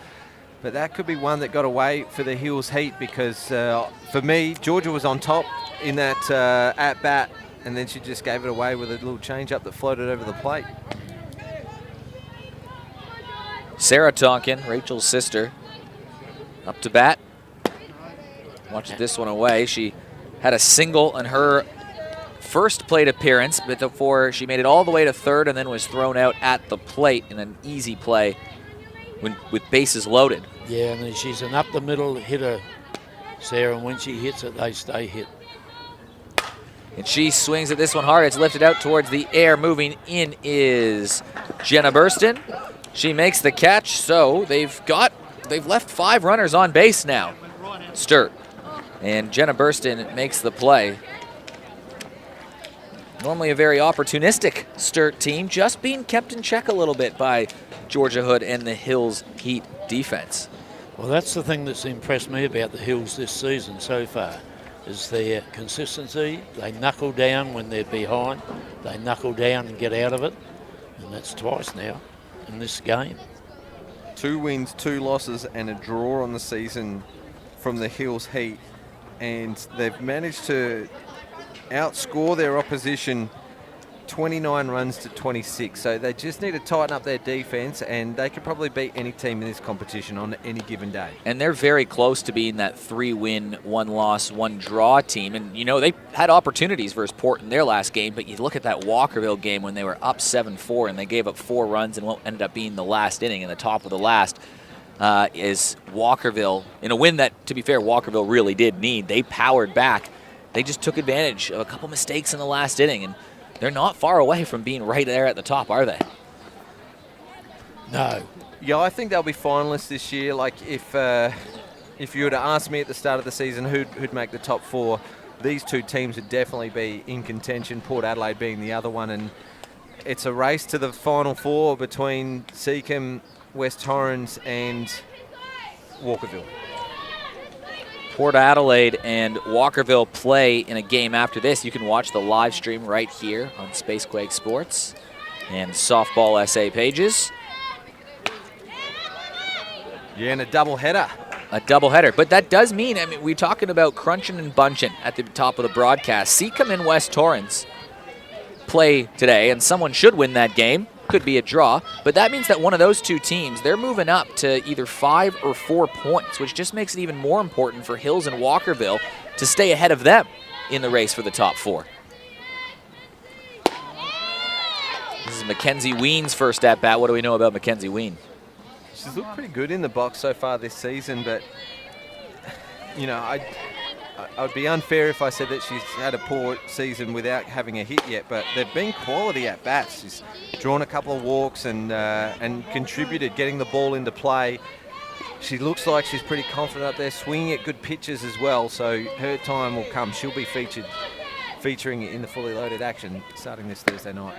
But that could be one that got away for the Hills Heat because, for me, Georgia was on top in that at-bat, and then she just gave it away with a little change-up that floated over the plate. Sarah Tonkin, Rachel's sister, up to bat. Watches this one away. She had a single in her first plate appearance, but before she made it all the way to third and then was thrown out at the plate in an easy play with bases loaded. Yeah, and she's an up-the-middle hitter, Sarah, and when she hits it, they stay hit. And she swings at this one hard. It's lifted out towards the air. Moving in is Jenna Burston. She makes the catch, so they've left 5 runners on base now. Sturt. And Jenna Burston makes the play. Normally a very opportunistic Sturt team, just being kept in check a little bit by Georgia Hood and the Hills Heat defense. Well, that's the thing that's impressed me about the Hills this season so far, is their consistency. They knuckle down when they're behind. They knuckle down and get out of it. And that's twice now in this game. 2 wins, 2 losses, and a draw on the season from the Hills Heat. And they've managed to outscore their opposition 29 runs to 26. So they just need to tighten up their defense, and they could probably beat any team in this competition on any given day. And they're very close to being that 3-win, 1-loss, 1-draw team. And, you know, they had opportunities versus Port in their last game, but you look at that Walkerville game when they were up 7-4 and they gave up 4 runs in what ended up being the last inning in the top of the last. Is Walkerville, in a win that, to be fair, Walkerville really did need. They powered back. They just took advantage of a couple mistakes in the last inning, and they're not far away from being right there at the top, are they? No. Yeah, I think they'll be finalists this year. Like, if you were to ask me at the start of the season who'd make the top 4, these 2 teams would definitely be in contention, Port Adelaide being the other one. And it's a race to the final 4 between Seacombe, West Torrens and Walkerville. Port Adelaide and Walkerville play in a game after this. You can watch the live stream right here on Spacequake Sports and Softball SA pages. Yeah, and a double header a doubleheader. But that does mean, I mean, we're talking about crunching and bunching at the top of the broadcast. Seacombe and West Torrance play today, and someone should win that game. Could be a draw, but that means that one of those two teams, they're moving up to either 5 or 4 points, which just makes it even more important for Hills and Walkerville to stay ahead of them in the race for the top 4. This is Mackenzie Ween's first at-bat. What do we know about Mackenzie Ween? She's looked pretty good in the box so far this season, but, you know, I would be unfair if I said that she's had a poor season without having a hit yet, but they've been quality at-bats. She's drawn a couple of walks and contributed getting the ball into play. She looks like she's pretty confident up there, swinging at good pitches as well, so her time will come. She'll be featuring in the fully loaded action starting this Thursday night.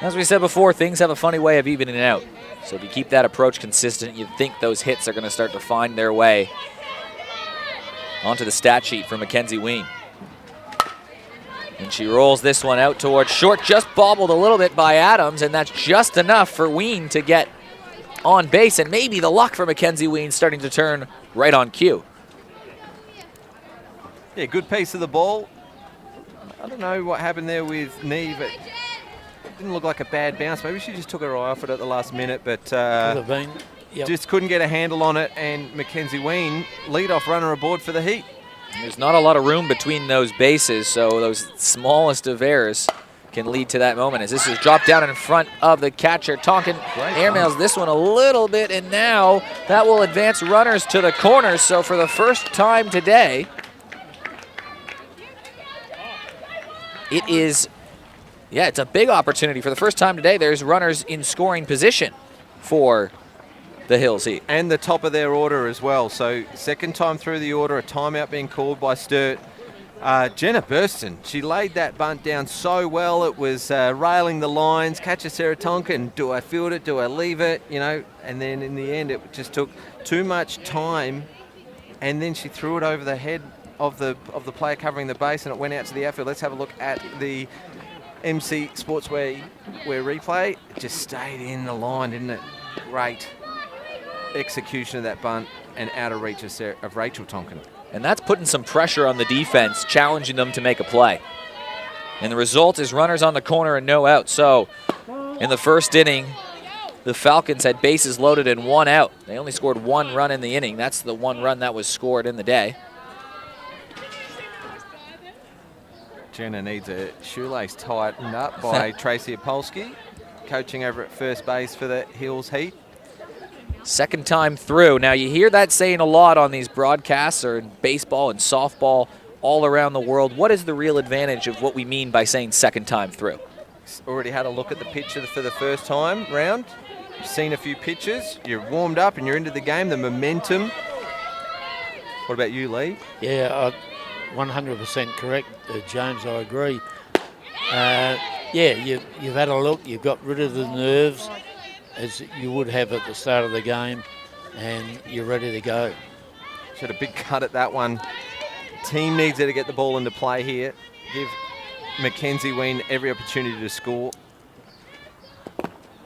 As we said before, things have a funny way of evening out. So if you keep that approach consistent, you'd think those hits are going to start to find their way onto the stat sheet for Mackenzie Ween. And she rolls this one out towards short, just bobbled a little bit by Adams, and that's just enough for Ween to get on base, and maybe the luck for Mackenzie Ween starting to turn right on cue. Yeah, good piece of the ball. I don't know what happened there with Neve. It didn't look like a bad bounce. Maybe she just took her eye off it at the last minute, but Could have been. Yep. just couldn't get a handle on it, and Mackenzie Ween, lead-off runner aboard for the Heat. There's not a lot of room between those bases, so those smallest of errors can lead to that moment as this is dropped down in front of the catcher. Tonkin airmails this one a little bit, and now that will advance runners to the corners. So for the first time today, it is, yeah, it's a big opportunity. For the first time today, there's runners in scoring position for the Hills Heat. And the top of their order as well. So second time through the order, a timeout being called by Sturt. Jenna Burston, she laid that bunt down so well. It was railing the lines, catcher Sarah Tonkin, do I field it, do I leave it, you know, and then in the end it just took too much time, and then she threw it over the head of the player covering the base, and it went out to the outfield. Let's have a look at the MC Sportswear replay. It just stayed in the line, didn't it? Great execution of that bunt and out of reach of Rachel Tonkin. And that's putting some pressure on the defense, challenging them to make a play. And the result is runners on the corner and no out. So in the first inning, the Falcons had bases loaded and 1 out. They only scored 1 run in the inning. That's the 1 run that was scored in the day. Jenna needs a shoelace tightened up by Tracy Opolsky, coaching over at first base for the Hills Heat. Second time through. Now, you hear that saying a lot on these broadcasts or in baseball and softball all around the world. What is the real advantage of what we mean by saying second time through? Already had a look at the pitcher for the first time round. You've seen a few pitches. You're warmed up and you're into the game. The momentum. What about you, Lee? Yeah, 100% correct, James. I agree. Yeah, you've had a look. You've got rid of the nerves, as you would have at the start of the game, and you're ready to go. She had a big cut at that one. Team needs her to get the ball into play here. Give Mackenzie Ween every opportunity to score.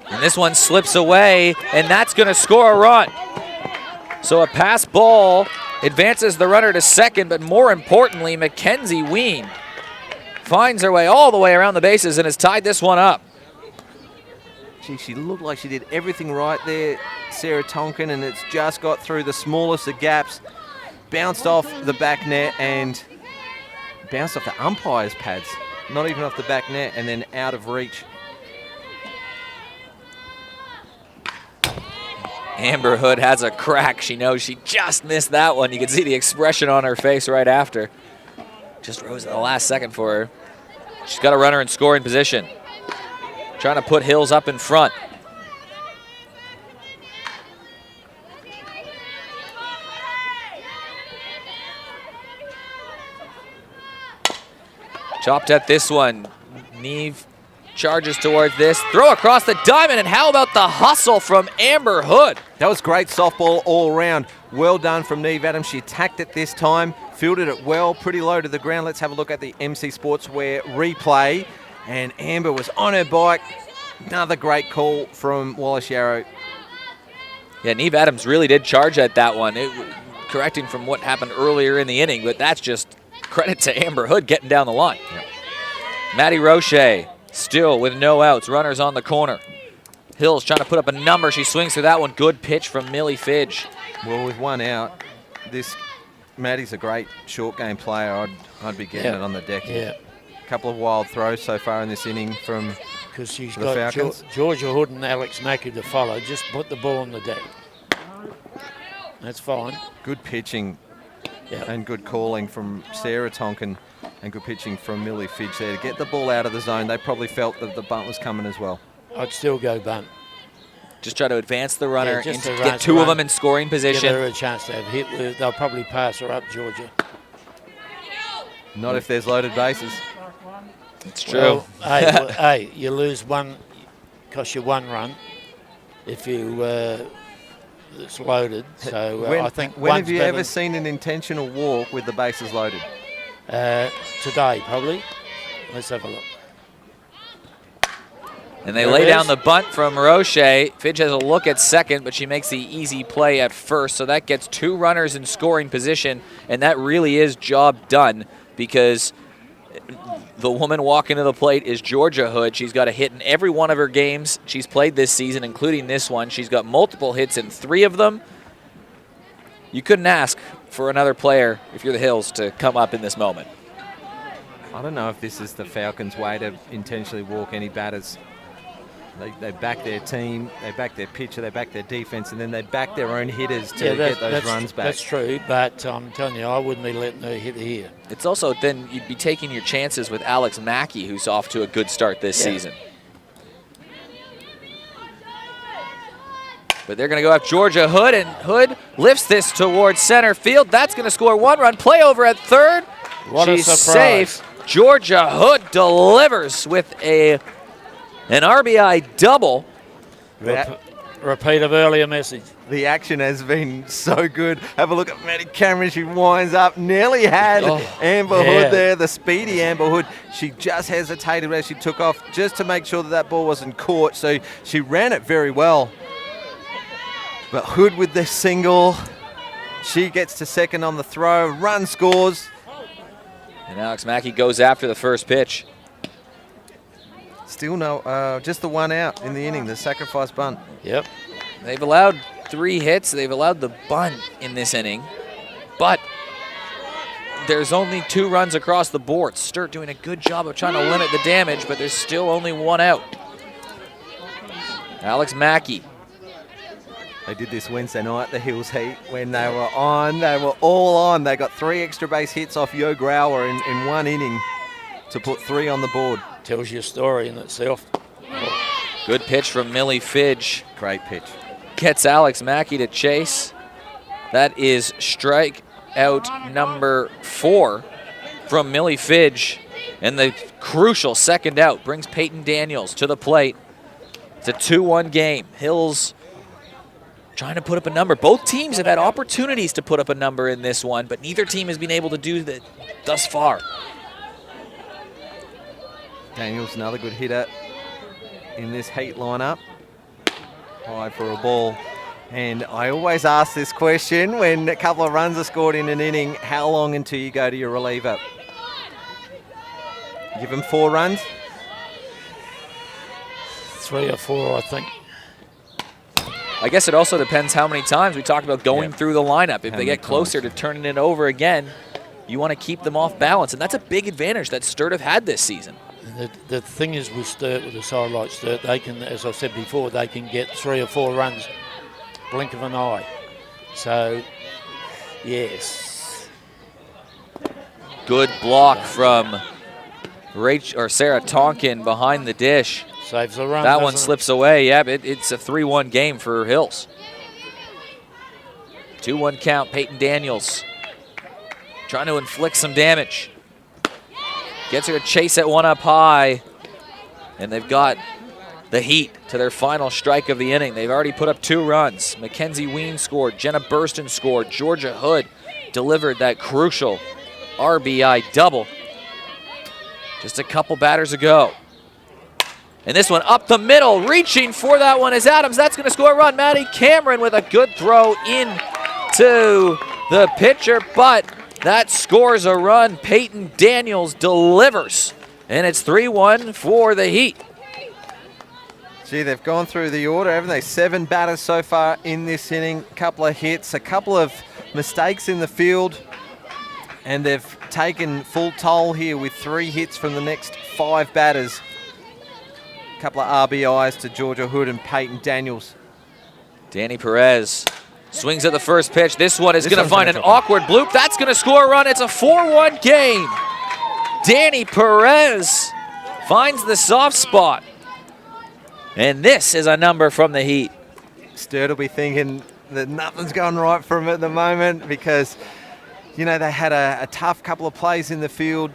And this one slips away, and that's going to score a run. So a pass ball advances the runner to second, but more importantly, Mackenzie Ween finds her way all the way around the bases and has tied this one up. Gee, she looked like she did everything right there, Sarah Tonkin, and it's just got through the smallest of gaps, bounced off the back net and bounced off the umpire's pads, not even off the back net, and then out of reach. Amber Hood has a crack. She knows she just missed that one. You can see the expression on her face right after. Just rose at the last second for her. She's got a runner in scoring position. Trying to put Hills up in front. Chopped at this one. Neve charges towards this. Throw across the diamond, and how about the hustle from Amber Hood? That was great softball all around. Well done from Neve Adams. She attacked it this time, fielded it well, pretty low to the ground. Let's have a look at the MC Sportswear replay. And Amber was on her bike. Another great call from Wallace Yarrow. Yeah, Neve Adams really did charge at that one, correcting from what happened earlier in the inning, but that's just credit to Amber Hood getting down the line. Yep. Maddie Roche still with no outs, runners on the corner. Hills trying to put up a number. She swings through that one. Good pitch from Millie Fidge. Well, with one out, Maddie's a great short game player. I'd be getting it on the deck. Yeah. A couple of wild throws so far in this inning from because she's the got Falcons. Georgia Hood and Alex Mackey to follow. Just put the ball on the deck. That's fine. Good pitching and good calling from Sarah Tonkin and good pitching from Millie Fidge there to get the ball out of the zone. They probably felt that the bunt was coming as well. I'd still go bunt. Just try to advance the runner Yeah, and to get two of them in scoring position. Give her a chance to have hit. They'll probably pass her up, Georgia. Not if there's loaded bases. It's true. Well, hey, you lose one, cost you one run if you it's loaded. So I think when one's have you better ever seen an intentional walk with the bases loaded? today, probably. Let's have a look. And they There lay it down is. the bunt from Roche. Fidge has a look at second, but she makes the easy play at first. So that gets two runners in scoring position, and that really is job done because the woman walking to the plate is Georgia Hood. She's got a hit in every one of her games she's played this season, including this one. She's got multiple hits in 3 of them. You couldn't ask for another player, if you're the Hills, to come up in this moment. I don't know if this is the Falcons' way to intentionally walk any batters. They back their team, they back their pitcher, they back their defense, and then they back their own hitters to get those runs back. That's true, but I'm telling you, I wouldn't be letting her hit here. It's also then you'd be taking your chances with Alex Mackey, who's off to a good start this season. But they're going to go up Georgia Hood, and Hood lifts this towards center field. That's going to score 1 run. Play over at third. What She's a surprise. safe. Georgia Hood delivers with an RBI double. Repeat of earlier message. The action has been so good. Have a look at Maddie Cameron. She winds up, nearly had Amber Hood there, the speedy Amber Hood. She just hesitated as she took off just to make sure that that ball wasn't caught. So she ran it very well. But Hood with the single. She gets to second on the throw. Run scores. And Alex Mackey goes after the first pitch. Still no, just the one out in the inning, the sacrifice bunt. Yep. They've allowed 3 hits. They've allowed the bunt in this inning. But there's only 2 runs across the board. Sturt doing a good job of trying to limit the damage, but there's still only 1 out. Alex Mackey. They did this Wednesday night, the Hills Heat, when they were on. They were all on. They got 3 extra base hits off Yo Grauer in 1 inning to put 3 on the board. Tells you a story in itself. Good pitch from Millie Fidge. Great pitch. Gets Alex Mackey to chase. That is strikeout number 4 from Millie Fidge. And the crucial second out brings Peyton Daniels to the plate. It's a 2-1 game. Hills trying to put up a number. Both teams have had opportunities to put up a number in this one, but neither team has been able to do that thus far. Daniels, another good hitter in this Heat lineup. High for a ball. And I always ask this question when a couple of runs are scored in an inning, how long until you go to your reliever? Give them 4 runs? 3 or 4, I think. I guess it also depends how many times we talked about going through the lineup. If they get closer to turning it over again, you want to keep them off balance. And that's a big advantage that Sturt have had this season. The thing is with Sturt, with a side like Sturt, they can, as I said before, they can get 3 or 4 runs, blink of an eye. So, yes. Good block from Sarah Tonkin behind the dish. Saves the run. That one slips away. Yeah, it's a 3-1 game for Hills. 2-1 count. Peyton Daniels trying to inflict some damage. Gets her to chase at 1 up high. And they've got the Heat to their final strike of the inning. They've already put up 2 runs. Mackenzie Ween scored. Jenna Burston scored. Georgia Hood delivered that crucial RBI double. Just a couple batters ago. And this one up the middle, reaching for that one is Adams. That's going to score a run. Maddie Cameron with a good throw in to the pitcher, but that scores a run. Peyton Daniels delivers, and it's 3-1 for the Heat. Gee, they've gone through the order, haven't they? 7 batters so far in this inning, a couple of hits, a couple of mistakes in the field, and they've taken full toll here with 3 hits from the next 5 batters. A couple of RBIs to Georgia Hood and Peyton Daniels. Danny Perez swings at the first pitch. This one is going to find an awkward bloop. That's going to score a run. It's a 4-1 game. Danny Perez finds the soft spot. And this is a number from the Heat. Sturt will be thinking that nothing's going right for him at the moment because, you know, they had a tough couple of plays in the field.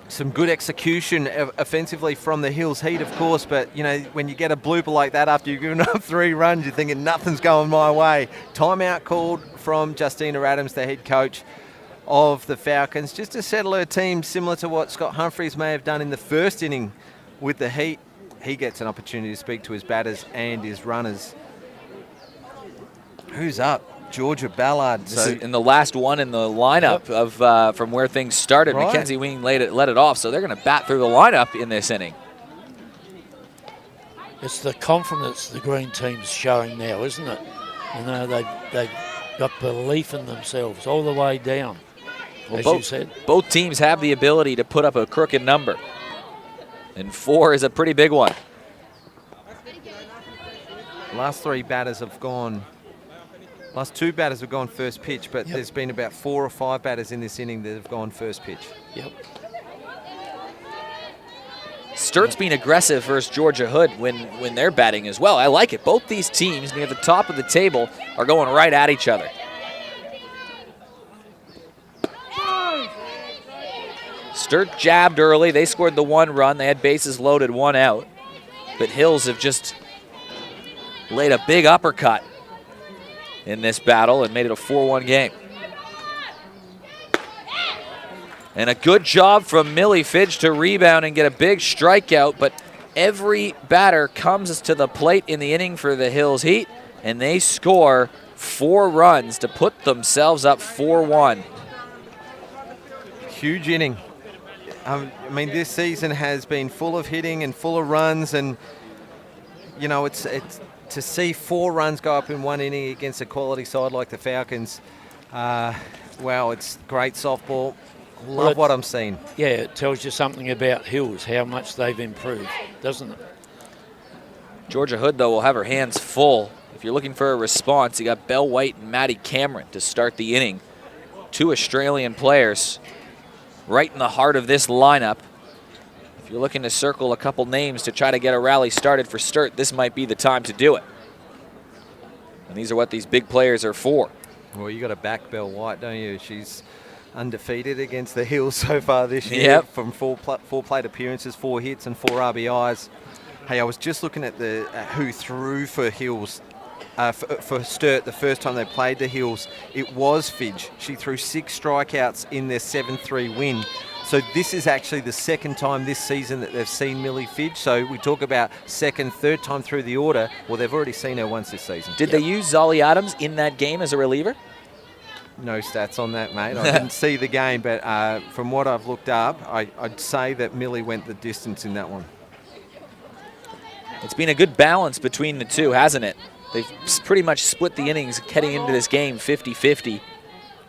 Some good execution offensively from the Hills Heat, of course, but, you know, when you get a blooper like that after you've given up 3 runs, you're thinking nothing's going my way. Timeout called from Justina Adams, the head coach of the Falcons, just to settle her team similar to what Scott Humphreys may have done in the first inning with the Heat. He gets an opportunity to speak to his batters and his runners. Who's up? Georgia Ballard. This is in the last one in the lineup of from where things started. Right. Mackenzie Wing let it off, so they're going to bat through the lineup in this inning. It's the confidence the green team's showing now, isn't it? You know, they've got belief in themselves all the way down, as you said. Both teams have the ability to put up a crooked number, and 4 is a pretty big one. Last 2 batters have gone first pitch, but there's been about 4 or 5 batters in this inning that have gone first pitch. Yep. Sturt's being aggressive versus Georgia Hood when they're batting as well. I like it. Both these teams near the top of the table are going right at each other. Sturt jabbed early. They scored the 1 run. They had bases loaded, 1 out. But Hills have just laid a big uppercut in this battle and made it a 4-1 game. And a good job from Millie Fidge to rebound and get a big strikeout, but every batter comes to the plate in the inning for the Hills Heat, and they score 4 runs to put themselves up 4-1. Huge inning. I mean, this season has been full of hitting and full of runs, and, you know, it's to see 4 runs go up in 1 inning against a quality side like the Falcons. Wow, it's great softball. Love what I'm seeing. Yeah, it tells you something about Hills, how much they've improved, doesn't it? Georgia Hood, though, will have her hands full. If you're looking for a response, you got Belle White and Maddie Cameron to start the inning. 2 Australian players right in the heart of this lineup. If you're looking to circle a couple names to try to get a rally started for Sturt, this might be the time to do it. And these are what these big players are for. Well, you got to back Belle White, don't you? She's undefeated against the Hills so far this year. From 4 plate appearances, 4 hits and 4 RBIs. Hey, I was just looking at who threw for Hills, for Sturt the first time they played the Hills. It was Fidge. She threw 6 strikeouts in their 7-3 win. So this is actually the 2nd time this season that they've seen Millie Fidge. So we talk about 2nd, 3rd time through the order. Well, they've already seen her once this season. Did they use Zolly Adams in that game as a reliever? No stats on that, mate. I didn't see the game, but from what I've looked up, I'd say that Millie went the distance in that one. It's been a good balance between the two, hasn't it? They've pretty much split the innings heading into this game 50-50.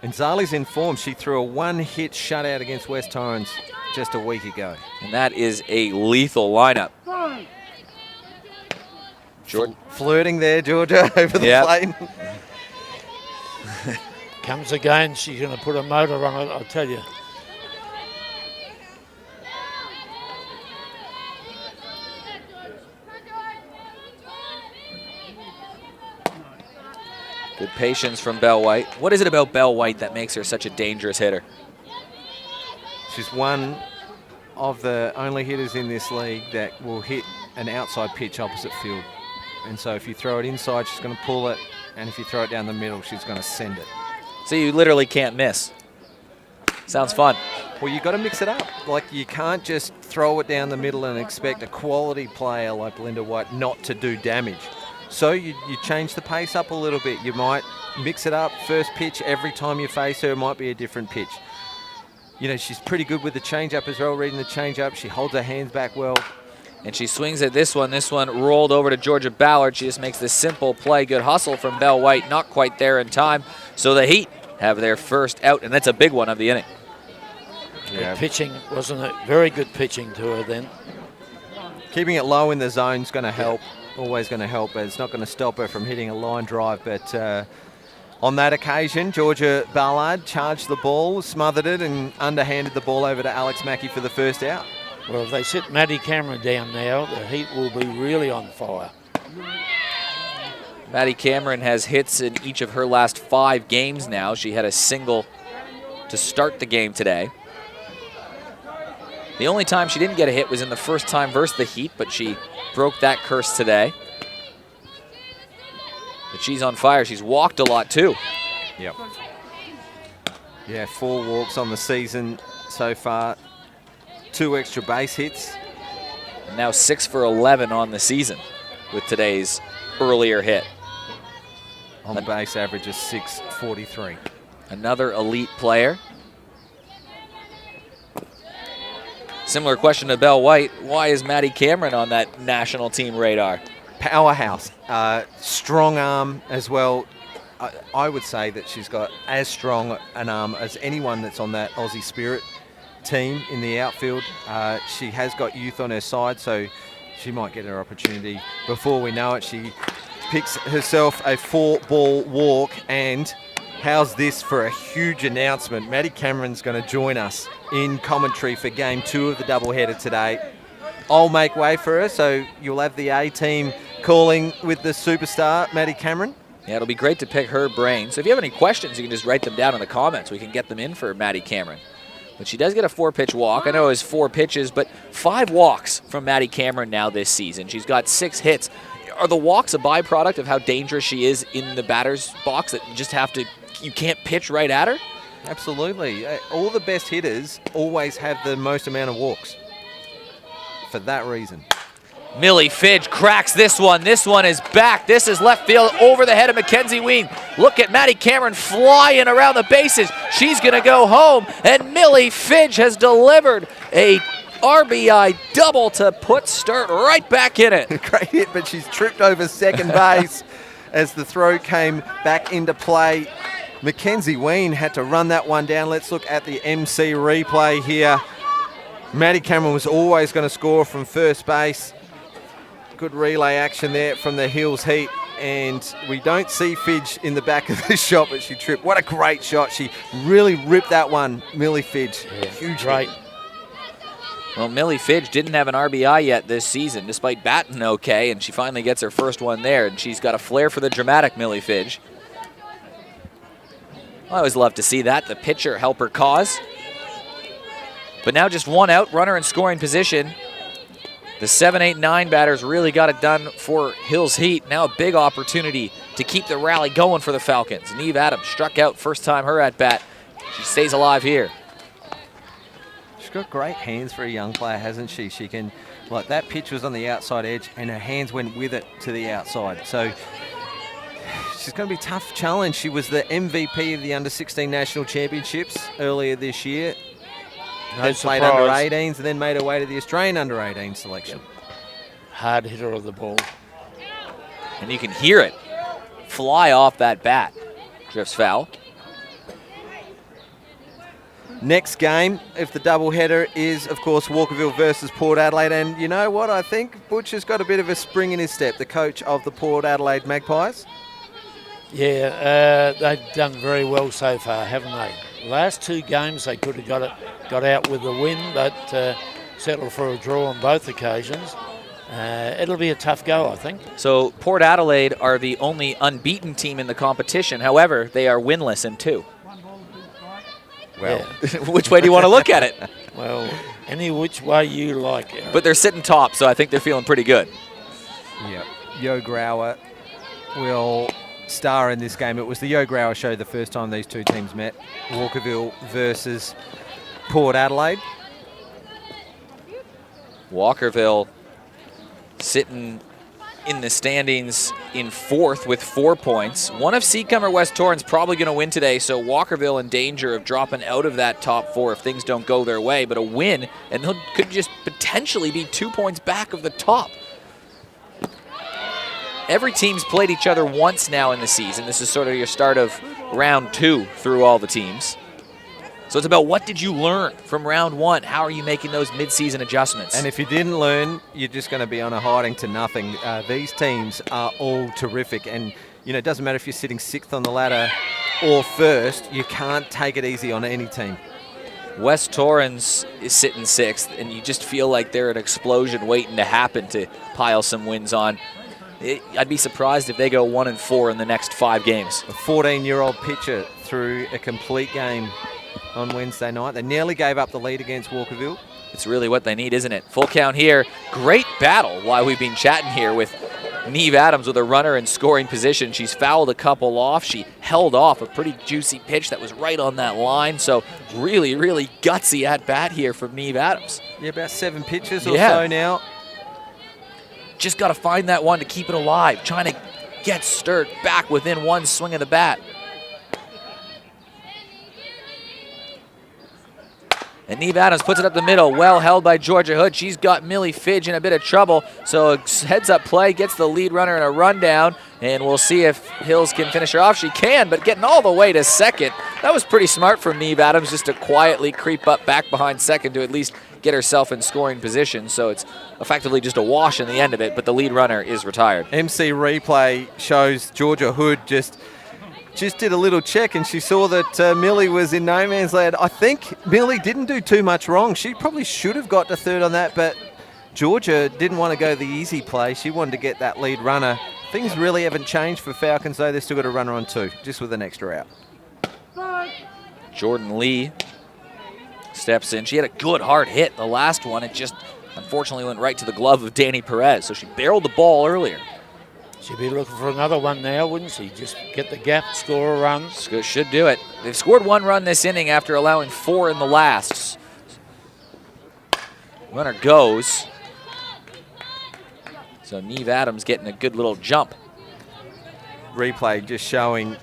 And Zali's in form. She threw a 1-hit shutout against West Torrens just a week ago. And that is a lethal lineup. Flirting there, Georgia, over the plate. Comes again, she's going to put a motor on it, I'll tell you. Good patience from Belle White. What is it about Belle White that makes her such a dangerous hitter? She's one of the only hitters in this league that will hit an outside pitch opposite field. And so if you throw it inside, she's going to pull it. And if you throw it down the middle, she's going to send it. So you literally can't miss. Sounds fun. Well, you got to mix it up. Like, you can't just throw it down the middle and expect a quality player like Belinda White not to do damage. So you change the pace up a little bit. You might mix it up. First pitch, every time you face her, might be a different pitch. You know, she's pretty good with the change-up as well, reading the change-up. She holds her hands back well. And she swings at this one. This one rolled over to Georgia Ballard. She just makes this simple play. Good hustle from Belle White. Not quite there in time. So the Heat have their first out, and that's a big one of the inning. Good pitching, wasn't it? Very good pitching to her then. Keeping it low in the zone is going to help. Always going to help, but it's not going to stop her from hitting a line drive. But on that occasion, Georgia Ballard charged the ball, smothered it, and underhanded the ball over to Alex Mackey for the first out. Well, if they sit Maddie Cameron down now, the Heat will be really on fire. Maddie Cameron has hits in each of her last 5 games now. She had a single to start the game today. The only time she didn't get a hit was in the first time versus the Heat, but she broke that curse today. But she's on fire. She's walked a lot too. Yep. Yeah, 4 walks on the season so far. 2 extra base hits. And now 6 for 11 on the season with today's earlier hit. On the base average is 6.43. Another elite player. Similar question to Belle White. Why is Maddie Cameron on that national team radar? Powerhouse. Strong arm as well. I would say that she's got as strong an arm as anyone that's on that Aussie Spirit team in the outfield. She has got youth on her side, so she might get her opportunity. Before we know it, she picks herself a 4-ball walk, and how's this for a huge announcement? Maddie Cameron's going to join us in commentary for Game 2 of the doubleheader today. I'll make way for her, so you'll have the A-team calling with the superstar, Maddie Cameron. Yeah, it'll be great to pick her brain. So if you have any questions, you can just write them down in the comments. We can get them in for Maddie Cameron. But she does get a 4-pitch walk. I know it was 4 pitches, but 5 walks from Maddie Cameron now this season. She's got 6 hits. Are the walks a byproduct of how dangerous she is in the batter's box, that you just have to, you can't pitch right at her? Absolutely. All the best hitters always have the most amount of walks for that reason. Millie Fidge cracks this one. This one is back. This is left field over the head of Mackenzie Ween. Look at Maddie Cameron flying around the bases. She's going to go home, and Millie Fidge has delivered a RBI double to put Sturt right back in it. Great hit, but she's tripped over second base as the throw came back into play. Mackenzie Ween had to run that one down. Let's look at the MC replay here. Maddie Cameron was always going to score from first base. Good relay action there from the Hills Heat. And we don't see Fidge in the back of the shot, but she tripped. What a great shot. She really ripped that one, Millie Fidge. Yeah, huge right. hit. Well, Millie Fidge didn't have an RBI yet this season, despite batting okay, and she finally gets her first one there, and she's got a flair for the dramatic, Millie Fidge. I always love to see that, the pitcher help her cause. But now just 1 out, runner in scoring position. The 7-8-9 batters really got it done for Hills Heat. Now a big opportunity to keep the rally going for the Falcons. Neve Adams struck out first time her at bat. She stays alive here. She's got great hands for a young player, hasn't she? She can, like that pitch was on the outside edge and her hands went with it to the outside. So she's going to be a tough challenge. She was the MVP of the Under-16 National Championships earlier this year. No Played surprise. under 18s and then made her way to the Australian under-18 selection. Hard hitter of the ball. And you can hear it fly off that bat. Drifts foul. Next game, if the doubleheader, is, of course, Walkerville versus Port Adelaide. And you know what? I think Butch has got a bit of a spring in his step, the coach of the Port Adelaide Magpies. Yeah, they've done very well so far, haven't they? Last 2 games they could have got out with a win, but settled for a draw on both occasions. It'll be a tough go, I think. So Port Adelaide are the only unbeaten team in the competition. However, they are winless in 2. Well, Yeah. Which way do you want to look at it? Well, any which way you like. Eric. But they're sitting top, so I think they're feeling pretty good. yeah, Yo Grauer will star in this game. It was the Yo Grauer show the first time these 2 teams met. Walkerville versus Port Adelaide. Walkerville sitting in the standings in 4th with 4 points. One of Seacomer West Torrance probably going to win today, so Walkerville in danger of dropping out of that top 4 if things don't go their way. But a win, and they could just potentially be 2 points back of the top. Every team's played each other once now in the season. This is sort of your start of round 2 through all the teams. So it's about what did you learn from round 1? How are you making those mid-season adjustments? And if you didn't learn, you're just going to be on a hiding to nothing. These teams are all terrific. And, it doesn't matter if you're sitting 6th on the ladder or 1st. You can't take it easy on any team. West Torrance is sitting 6th, and you just feel like they're an explosion waiting to happen to pile some wins on. I'd be surprised if they go 1-4 in the next 5 games. A 14-year-old pitcher through a complete game on Wednesday night. They nearly gave up the lead against Walkerville. It's really what they need, isn't it? Full count here. Great battle while we've been chatting here with Neve Adams with a runner in scoring position. She's fouled a couple off. She held off a pretty juicy pitch that was right on that line. So really, really gutsy at bat here from Neve Adams. Yeah, about 7 pitches or so now. Just got to find that one to keep it alive. Trying to get Sturt back within one swing of the bat. And Neve Adams puts it up the middle, well held by Georgia Hood. She's got Millie Fidge in a bit of trouble, so a heads-up play gets the lead runner in a rundown, and we'll see if Hills can finish her off. She can, but getting all the way to second. That was pretty smart from Neve Adams, just to quietly creep up back behind second to at least get herself in scoring position, so it's effectively just a wash in the end of it, but the lead runner is retired. MC replay shows Georgia Hood just did a little check, and she saw that Millie was in no man's land. I think Millie didn't do too much wrong. She probably should have got to 3rd on that, but Georgia didn't want to go the easy play. She wanted to get that lead runner. Things really haven't changed for Falcons, though. They've still got a runner on 2, just with an extra out. Jordan Lee steps in. She had a good hard hit the last one. It just unfortunately went right to the glove of Danny Perez, so she barreled the ball earlier. She'd be looking for another one now, wouldn't she? Just get the gap, score a run. Should do it. They've scored 1 run this inning after allowing 4 in the last. Runner goes. So Neve Adams getting a good little jump. Replay just showing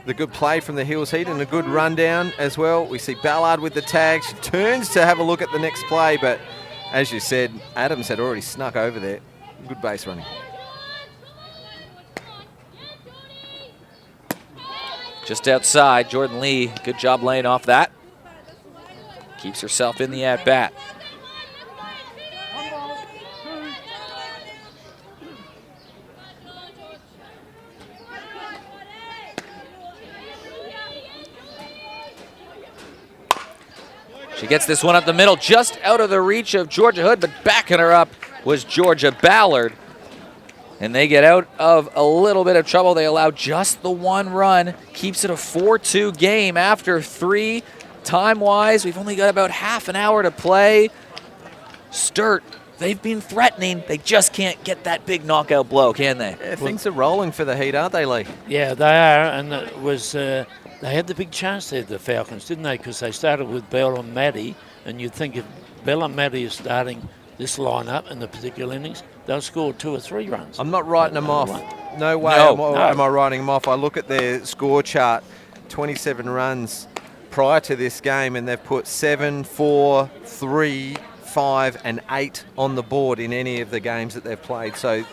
the good play from the Hills Heat and a good rundown as well. We see Ballard with the tag. She turns to have a look at the next play, but as you said, Adams had already snuck over there. Good base running. Just outside, Jordan Lee, good job laying off that. Keeps herself in the at-bat. She gets this one up the middle, just out of the reach of Georgia Hood, but backing her up was Georgia Ballard. And they get out of a little bit of trouble. They allow just the 1 run. Keeps it a 4-2 game after 3. Time-wise, we've only got about half an hour to play. Sturt, they've been threatening. They just can't get that big knockout blow, can they? Yeah, things are rolling for the Heat, aren't they, Lee? Yeah, they are. And it was they had the big chance there, the Falcons, didn't they? Because they started with Bell and Maddie. And you'd think if Bell and Maddie is starting this lineup in the particular innings, they'll score 2 or 3 runs. I'm not writing them off. No way am I writing them off. I look at their score chart, 27 runs prior to this game, and they've put 7, 4, 3, 5, and 8 on the board in any of the games that they've played. So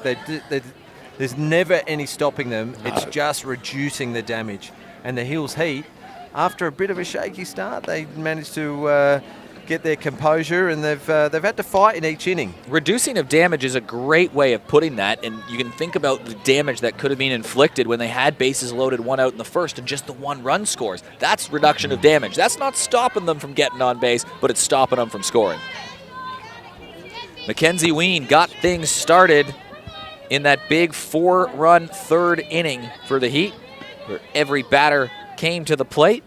there's never any stopping them. No. It's just reducing the damage. And the Hills Heat, after a bit of a shaky start, they managed to get their composure, and they've had to fight in each inning. Reducing of damage is a great way of putting that, and you can think about the damage that could have been inflicted when they had bases loaded, 1 out in the first, and just the 1 run scores. That's reduction of damage. That's not stopping them from getting on base, but it's stopping them from scoring. Mackenzie Ween got things started in that big 4-run 3rd inning for the Heat, where every batter came to the plate.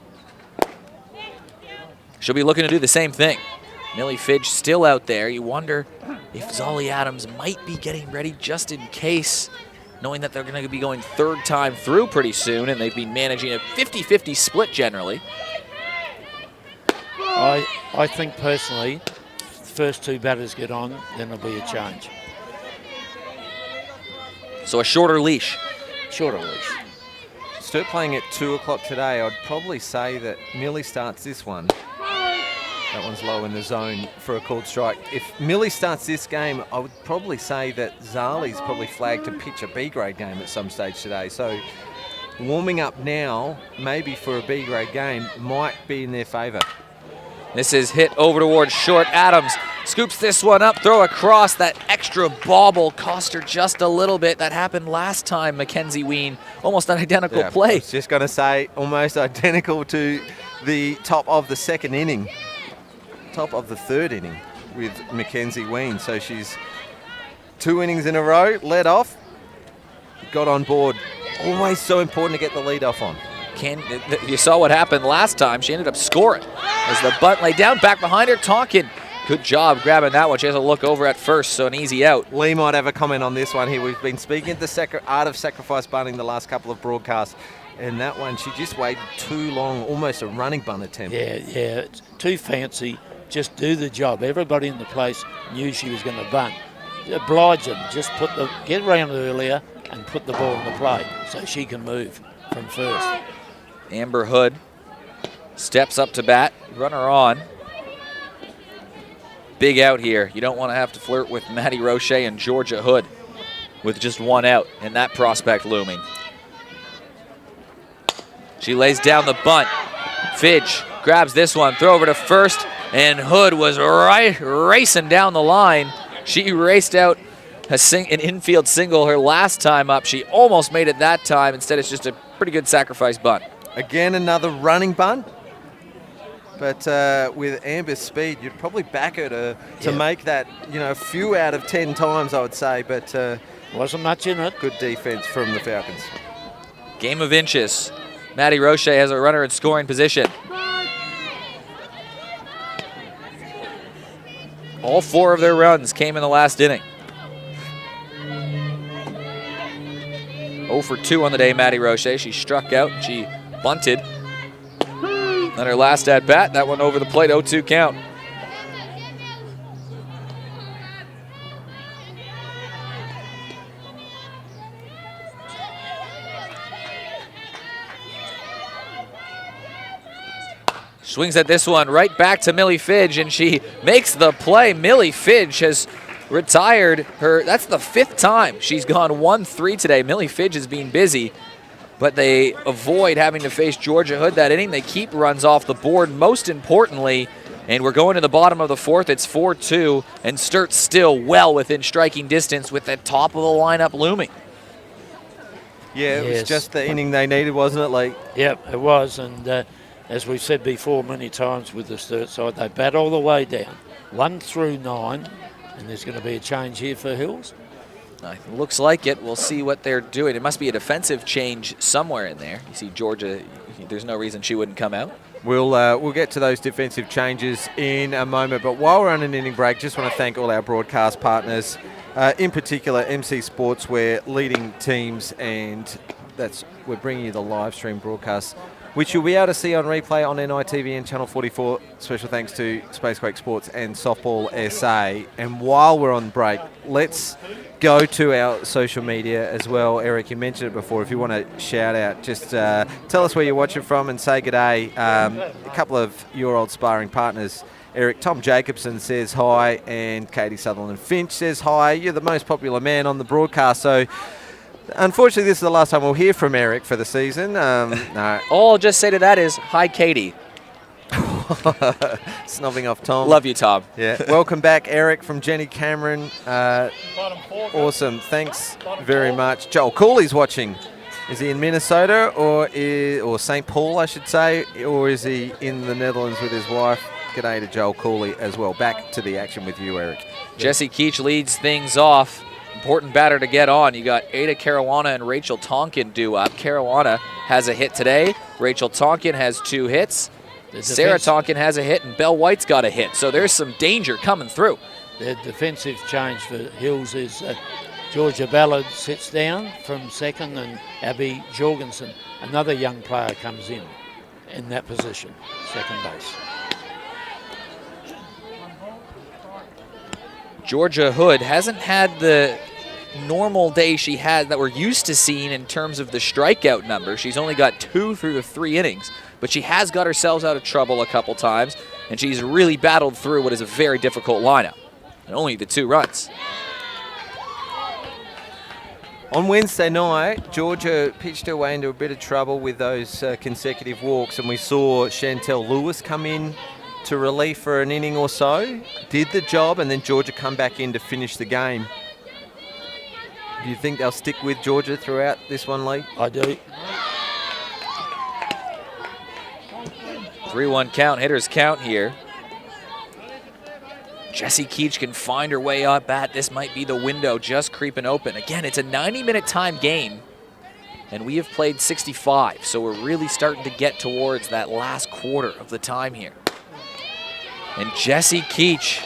She'll be looking to do the same thing. Millie Fidge still out there. You wonder if Zolly Adams might be getting ready just in case, knowing that they're going to be going 3rd time through pretty soon, and they've been managing a 50-50 split generally. I think personally, first two batters get on, then there'll be a change. So a shorter leash. Shorter leash. Sturt playing at 2 o'clock today. I'd probably say that Millie starts this one. That one's low in the zone for a called strike. If Millie starts this game, I would probably say that Zali's probably flagged to pitch a B-grade game at some stage today. So warming up now, maybe for a B-grade game, might be in their favour. This is hit over towards short. Adams scoops this one up, throw across. That extra bobble cost her just a little bit. That happened last time, Mackenzie Ween. Almost an identical play. I was just going to say, almost identical to the top of the second inning. Top of the third inning with Mackenzie Ween. So she's 2 innings in a row, led off, got on board. Always so important to get the lead off on. You saw what happened last time. She ended up scoring as the bunt laid down. Back behind her, Tonkin. Good job grabbing that one. She has a look over at first, so an easy out. Lee might have a comment on this one here. We've been speaking of the art of sacrifice bunting the last couple of broadcasts. And that one, she just waited too long, almost a running bunt attempt. Yeah, it's too fancy. Just do the job. Everybody in the place knew she was going to bunt. Oblige them. Just get around earlier and put the ball in the plate so she can move from first. Amber Hood steps up to bat. Runner on. Big out here. You don't want to have to flirt with Maddie Roche and Georgia Hood with just one out and that prospect looming. She lays down the bunt. Fidge grabs this one, throw over to first, and Hood was racing down the line. She raced out an infield single her last time up. She almost made it that time. Instead, it's just a pretty good sacrifice bunt. Again, another running bunt. But with Amber's speed, you'd probably back her to make that, a few out of 10 times, I would say. But wasn't much in it. Good defense from the Falcons. Game of inches. Maddie Roche has a runner in scoring position. All 4 of their runs came in the last inning. 0 for 2 on the day, Maddie Roche. She struck out, she bunted. Then her last at bat, that one over the plate, 0-2 count. Swings at this one right back to Millie Fidge, and she makes the play. Millie Fidge has retired her. That's the 5th time she's gone 1-3 today. Millie Fidge is being busy, but they avoid having to face Georgia Hood that inning. They keep runs off the board, most importantly, and we're going to the bottom of the 4th. It's 4-2, and Sturt still well within striking distance with the top of the lineup looming. Yeah, it was just the inning they needed, wasn't it, Lee? Yep, it was, and as we've said before many times with the Sturt side, they bat all the way down, 1 through 9, and there's going to be a change here for Hills. Looks like it. We'll see what they're doing. It must be a defensive change somewhere in there. You see Georgia, there's no reason she wouldn't come out. We'll get to those defensive changes in a moment, but while we're on an inning break, just want to thank all our broadcast partners, in particular MC Sportswear, leading teams, and we're bringing you the live stream broadcast, which you'll be able to see on replay on NITV and Channel 44. Special thanks to Spacequake Sports and Softball SA. And while we're on break, let's go to our social media as well. Eric, you mentioned it before. If you want to shout out, just tell us where you're watching from and say good day. A couple of your old sparring partners, Eric, Tom Jacobson says hi, and Katie Sutherland Finch says hi. You're the most popular man on the broadcast, so unfortunately, this is the last time we'll hear from Eric for the season. No. All I'll just say to that is, hi, Katie. Snobbing off Tom. Love you, Tom. Yeah. Welcome back, Eric, from Jenny Cameron. Awesome. Thanks very much. Joel Cooley's watching. Is he in Minnesota or St. Paul, I should say, or is he in the Netherlands with his wife? G'day to Joel Cooley as well. Back to the action with you, Eric. Jesse Keach leads things off. Important batter to get on. You got Ada Caruana and Rachel Tonkin due up. Caruana has a hit today. Rachel Tonkin has 2 hits. Sarah Tonkin has a hit, and Belle White's got a hit. So there's some danger coming through. The defensive change for Hills is Georgia Ballard sits down from second, and Abby Jorgensen, another young player, comes in that position, second base. Georgia Hood hasn't had the normal day she had that we're used to seeing in terms of the strikeout number. She's only got 2 through the 3 innings, but she has got herself out of trouble a couple times, and she's really battled through what is a very difficult lineup. And only the 2 runs. On Wednesday night, Georgia pitched her way into a bit of trouble with those consecutive walks, and we saw Chantel Lewis come in to relief for an inning or so, did the job, and then Georgia come back in to finish the game. Do you think they'll stick with Georgia throughout this one, Lee? I do. 3-1 count, hitters count here. Jessie Keach can find her way up bat. This might be the window just creeping open. Again, it's a 90-minute time game, and we have played 65, so we're really starting to get towards that last quarter of the time here. And Jessie Keach,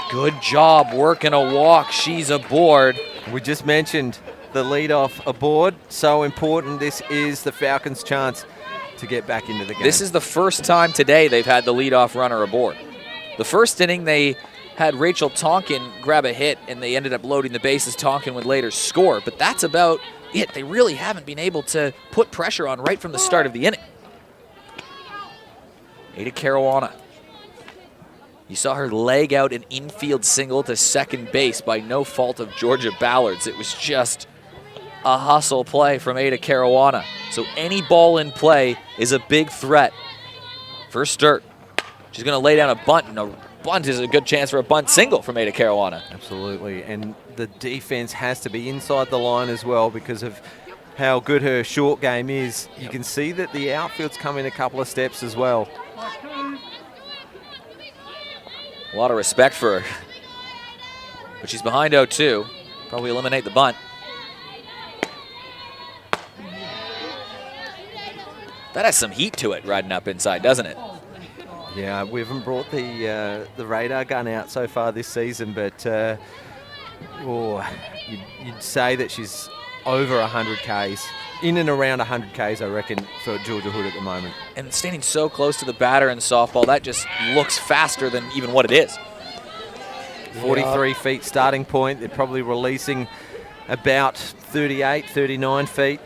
good job working a walk. She's aboard. We just mentioned the leadoff aboard. So important. This is the Falcons' chance to get back into the game. This is the first time today they've had the leadoff runner aboard. The first inning, they had Rachel Tonkin grab a hit, and they ended up loading the bases. Tonkin would later score, but that's about it. They really haven't been able to put pressure on right from the start of the inning. Ada Caruana. You saw her leg out an infield single to second base by no fault of Georgia Ballard's. It was just a hustle play from Ada Caruana. So any ball in play is a big threat for Sturt. She's going to lay down a bunt, and a bunt is a good chance for a bunt single from Ada Caruana. Absolutely, and the defense has to be inside the line as well because of how good her short game is. You can see that the outfield's come in a couple of steps as well. A lot of respect for her. But she's behind 0-2. Probably eliminate the bunt. That has some heat to it riding up inside, doesn't it? Yeah, we haven't brought the radar gun out so far this season, but you'd say that she's over 100 Ks. In and around 100 Ks, I reckon, for Georgia Hood at the moment. And standing so close to the batter in softball, that just looks faster than even what it is. 43 feet starting point. They're probably releasing about 38, 39 feet.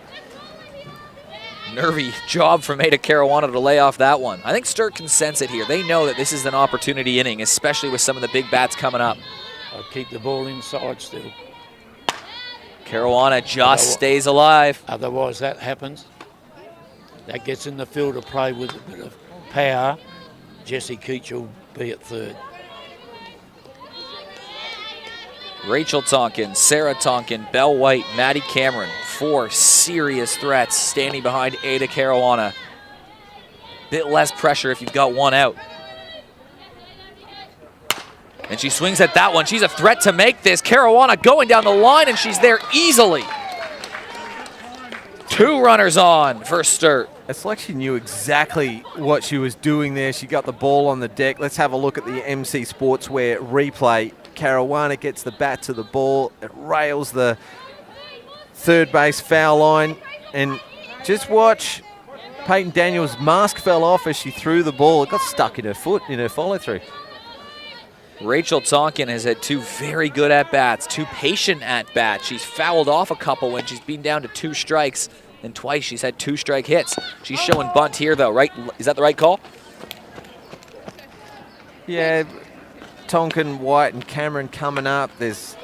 Nervy job from Ada Caruana to lay off that one. I think Sturt can sense it here. They know that this is an opportunity inning, especially with some of the big bats coming up. I'll keep the ball inside still. Caruana just stays alive. Otherwise, that happens. That gets in the field of play with a bit of power. Jessie Keach will be at third. Rachel Tonkin, Sarah Tonkin, Belle White, Maddie Cameron. 4 serious threats standing behind Ada Caruana. Bit less pressure if you've got one out. And she swings at that one. She's a threat to make this. Caruana going down the line, and she's there easily. 2 runners on for Sturt. It's like she knew exactly what she was doing there. She got the ball on the deck. Let's have a look at the MC Sportswear replay. Caruana gets the bat to the ball. It rails the third base foul line. And just watch, Peyton Daniels' mask fell off as she threw the ball. It got stuck in her foot in her follow-through. Rachel Tonkin has had 2 very good at-bats, 2 patient at-bats. She's fouled off a couple when she's been down to 2 strikes, and twice she's had 2 strike hits. She's showing bunt here, though, right? Is that the right call? Yeah, Tonkin, White, and Cameron coming up. There's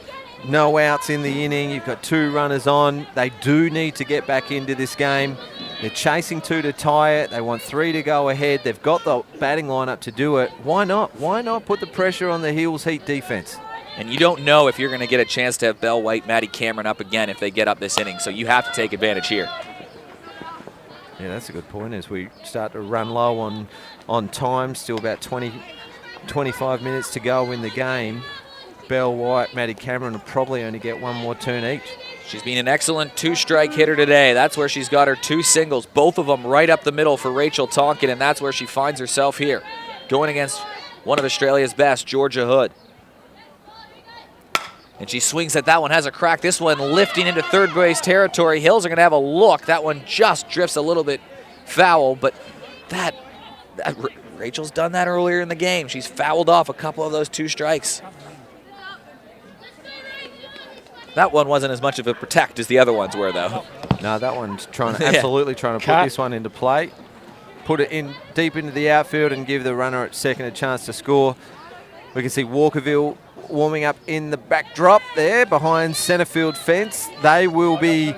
no outs in the inning. You've got 2 runners on. They do need to get back into this game. They're chasing 2 to tie it. They want 3 to go ahead. They've got the batting lineup to do it. Why not? Why not put the pressure on the Heels Heat defense? And you don't know if you're going to get a chance to have Belle White, Maddie Cameron up again if they get up this inning, so you have to take advantage here. Yeah, that's a good point as we start to run low on time. Still about 25 minutes to go in the game. Belle White, Maddie Cameron will probably only get 1 more turn each. She's been an excellent 2-strike hitter today. That's where she's got her 2 singles, both of them right up the middle for Rachel Tonkin, and that's where she finds herself here, going against one of Australia's best, Georgia Hood. And she swings at that one, has a crack. This one lifting into third base territory. Hills are going to have a look. That one just drifts a little bit foul, but Rachel's done that earlier in the game. She's fouled off a couple of those 2 strikes. That one wasn't as much of a protect as the other ones were, though. No, that one's trying to, Yeah. absolutely trying to put this one into play. Put it in deep into the outfield and give the runner at second a chance to score. We can see Walkerville warming up in the backdrop there behind centre field fence. They will be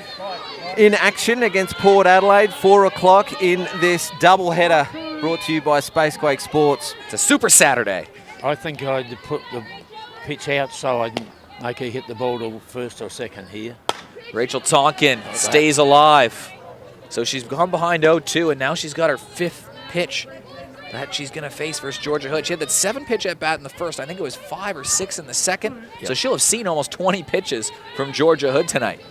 in action against Port Adelaide, 4 o'clock in this doubleheader brought to you by Spacequake Sports. It's a super Saturday. I think I'd put the pitch outside and make her hit the ball to first or second here. Rachel Tonkin stays alive. So she's gone behind 0-2, and now she's got her 5th pitch that she's going to face versus Georgia Hood. She had that 7-pitch at bat in the first. I think it was 5 or 6 in the second. Yep. So she'll have seen almost 20 pitches from Georgia Hood tonight.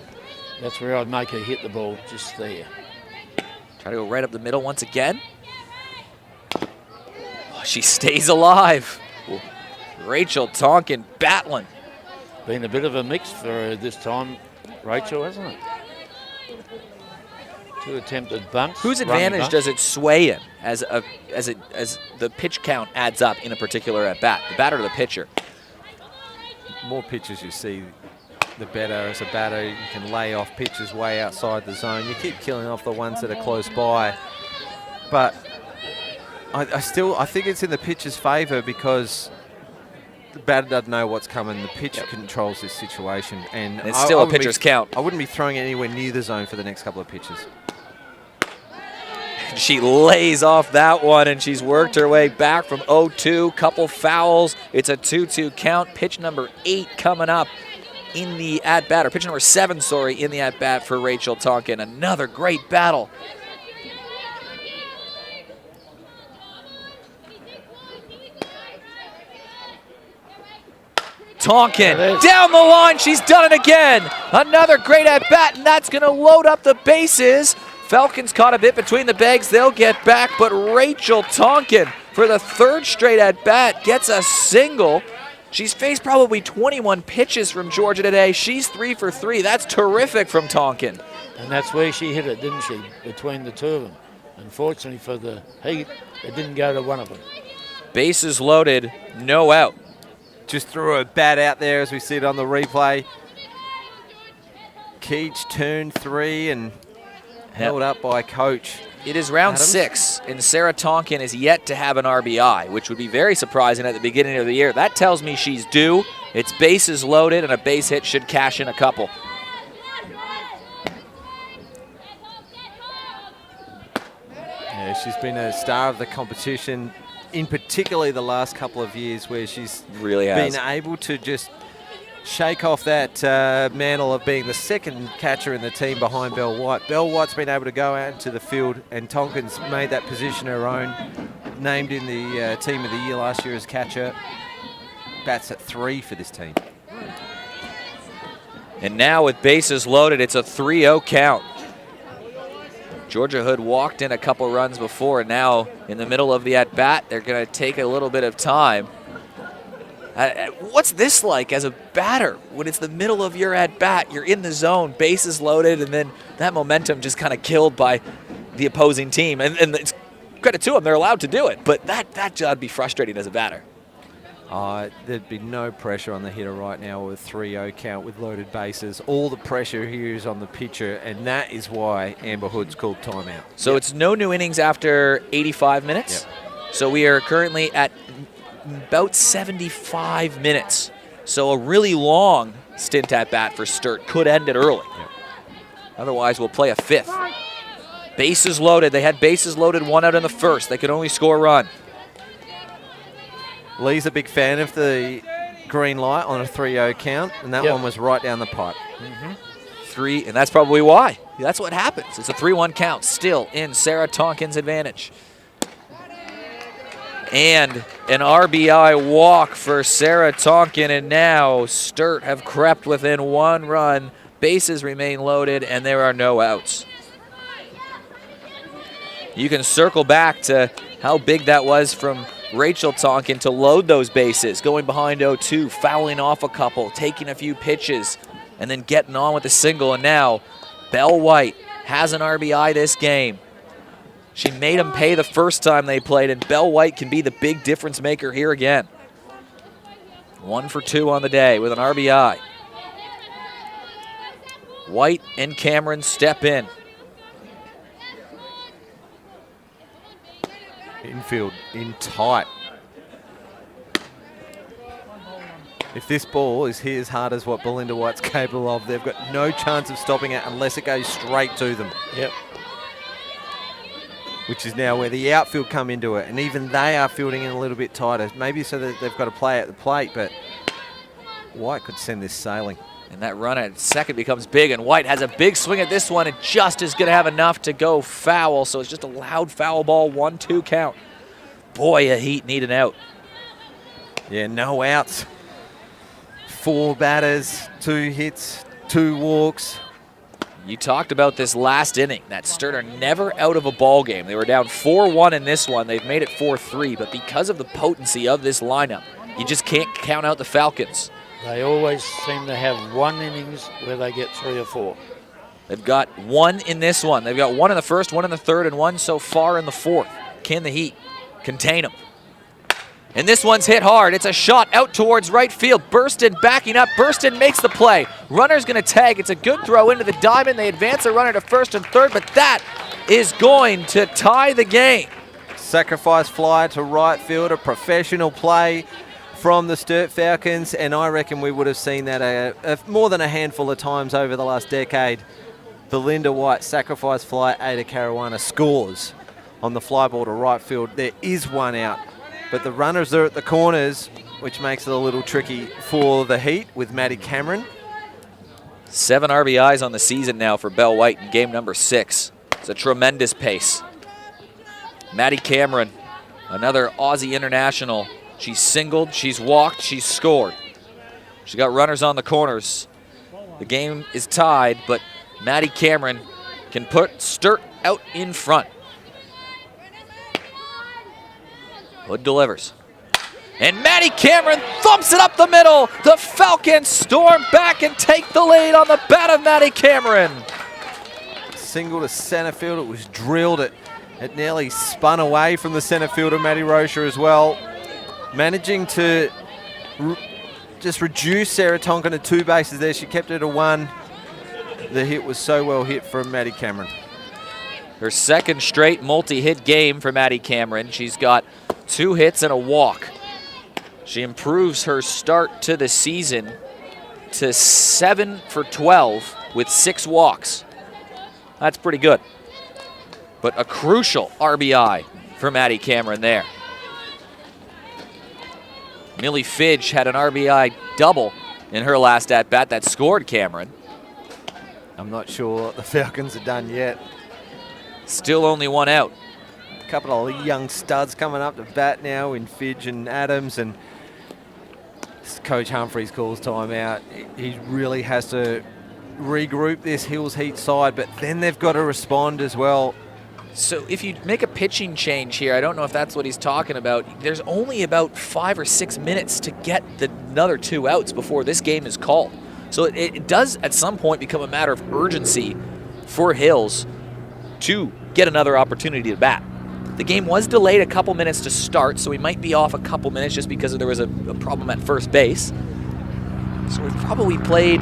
That's where I'd make her hit the ball, just there. Try to go right up the middle once again. Oh, she stays alive. Rachel Tonkin battling. Been a bit of a mix for her this time, Rachel, hasn't it? 2 attempted bunts. Whose advantage does it sway in as the pitch count adds up in a particular at bat? The batter or the pitcher? More pitches you see, the better. As a batter, you can lay off pitches way outside the zone. You keep killing off the ones that are close by. But I think it's in the pitcher's favour because the batter doesn't know what's coming. The pitcher controls this situation. And it's still a pitcher's count. I wouldn't be throwing it anywhere near the zone for the next couple of pitches. She lays off that one, and she's worked her way back from 0-2. Couple fouls. It's a 2-2 count. Pitch number 8 coming up in the at-bat, or pitch number 7, sorry, in the at-bat for Rachel Tonkin. Another great battle. Tonkin down the line. She's done it again. Another great at-bat, and that's going to load up the bases. Falcons caught a bit between the bags. They'll get back, but Rachel Tonkin, for the 3rd straight at-bat, gets a single. She's faced probably 21 pitches from Georgia today. She's 3 for 3. That's terrific from Tonkin. And that's where she hit it, didn't she, between the two of them. Unfortunately for the Heat, it didn't go to one of them. Bases loaded, no out. Just threw a bat out there as we see it on the replay. Keach turned 3 and held up by coach. It is round Adams. 6, and Sarah Tonkin is yet to have an RBI, which would be very surprising at the beginning of the year. That tells me she's due. It's bases loaded, and a base hit should cash in a couple. Yeah, she's been a star of the competition, in particularly the last couple of years where she's Really has. been able to just shake off that mantle of being the second catcher in the team behind Belle White. Belle White's been able to go out into the field, and Tonkin's made that position her own. Named in the team of the year last year as catcher. Bats at 3 for this team. And now with bases loaded, it's a 3-0 count. Georgia Hood walked in a couple runs before, and now in the middle of the at-bat, they're going to take a little bit of time. What's this like as a batter when it's the middle of your at-bat, you're in the zone, bases loaded, and then that momentum just kind of killed by the opposing team? And it's credit to them, they're allowed to do it, but that job'd be frustrating as a batter. There'd be no pressure on the hitter right now with a 3-0 count with loaded bases. All the pressure here is on the pitcher, and that is why Amber Hood's called timeout. So it's no new innings after 85 minutes. Yep. So we are currently at about 75 minutes. So a really long stint at bat for Sturt. Could end it early. Yep. Otherwise, we'll play a 5th. Bases loaded. They had bases loaded, 1 out in the first. They could only score a run. Lee's a big fan of the green light on a 3-0 count, and that one was right down the pipe. 3, and that's probably why. That's what happens. It's a 3-1 count, still in Sarah Tonkin's advantage. And an RBI walk for Sarah Tonkin, and now Sturt have crept within 1 run. Bases remain loaded, and there are no outs. You can circle back to how big that was from Rachel Tonkin to load those bases, going behind 0-2, fouling off a couple, taking a few pitches, and then getting on with a single. And now Belle White has an RBI this game. She made them pay the first time they played, and Belle White can be the big difference maker here again. 1 for 2 on the day with an RBI. White and Cameron step in. Infield in tight. If this ball is hit as hard as what Belinda White's capable of, they've got no chance of stopping it unless it goes straight to them. Yep. Which is now where the outfield come into it. And even they are fielding in a little bit tighter. Maybe so that they've got to play at the plate, but White could send this sailing. And that run at second becomes big, and White has a big swing at this one and just is going to have enough to go foul. So it's just a loud foul ball, 1-2 count. Boy, a Heat need an out. Yeah, no outs. 4 batters, 2 hits, 2 walks. You talked about this last inning, that Sturt are never out of a ball game. They were down 4-1 in this one. They've made it 4-3, but because of the potency of this lineup, you just can't count out the Falcons. They always seem to have 1 innings where they get 3 or 4. They've got 1 in this one. They've got 1 in the first, 1 in the third, and 1 so far in the fourth. Can the Heat contain them? And this one's hit hard. It's a shot out towards right field. Burston backing up. Burston makes the play. Runner's going to tag. It's a good throw into the diamond. They advance the runner to first and third, but that is going to tie the game. Sacrifice fly to right field, a professional play from the Sturt Falcons, and I reckon we would have seen that more than a handful of times over the last decade. Belinda White, sacrifice fly, Ada Caruana scores on the fly ball to right field. There is 1 out, but the runners are at the corners, which makes it a little tricky for the Heat with Maddie Cameron. 7 RBIs on the season now for Belle White in game number 6. It's a tremendous pace. Maddie Cameron, another Aussie international. She's singled, she's walked, she's scored. She's got runners on the corners. The game is tied, but Maddie Cameron can put Sturt out in front. Hood delivers. And Maddie Cameron thumps it up the middle. The Falcons storm back and take the lead on the bat of Maddie Cameron. Single to center field. It was drilled. It nearly spun away from the center fielder, Maddie Rocher, as well. Managing to just reduce Sarah Tonkin to 2 bases there. She kept it to 1. The hit was so well hit from Maddie Cameron. Her second straight multi-hit game for Maddie Cameron. She's got 2 hits and a walk. She improves her start to the season to 7 for 12 with 6 walks. That's pretty good. But a crucial RBI for Maddie Cameron there. Millie Fidge had an RBI double in her last at-bat that scored Cameron. I'm not sure what the Falcons are done yet. Still only 1 out. A couple of young studs coming up to bat now in Fidge and Adams, and Coach Humphreys calls timeout. He really has to regroup this Hills Heat side, but then they've got to respond as well. So if you make a pitching change here, I don't know if that's what he's talking about. There's only about 5 or 6 minutes to get another 2 outs before this game is called. So it does at some point become a matter of urgency for Hills to get another opportunity to bat. The game was delayed a couple minutes to start, so we might be off a couple minutes just because there was a problem at first base. So we've probably played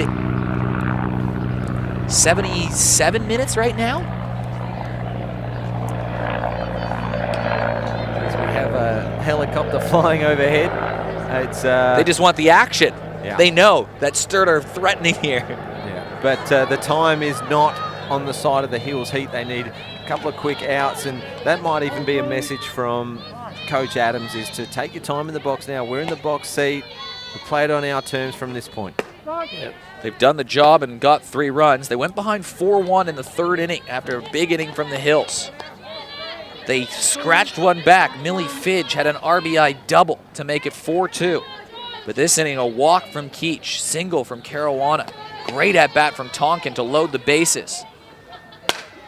77 minutes right now. We have a helicopter flying overhead. They just want the action. Yeah. They know that Sturt are threatening here. Yeah. But the time is not on the side of the Hills Heat. They need a couple of quick outs, and that might even be a message from Coach Adams, is to take your time in the box now. We're in the box seat. We play it on our terms from this point. Yep. They've done the job and got 3 runs. They went behind 4-1 in the 3rd inning after a big inning from the Hills. They scratched 1 back. Millie Fidge had an RBI double to make it 4-2. But this inning, a walk from Keach, single from Caruana. Great at-bat from Tonkin to load the bases.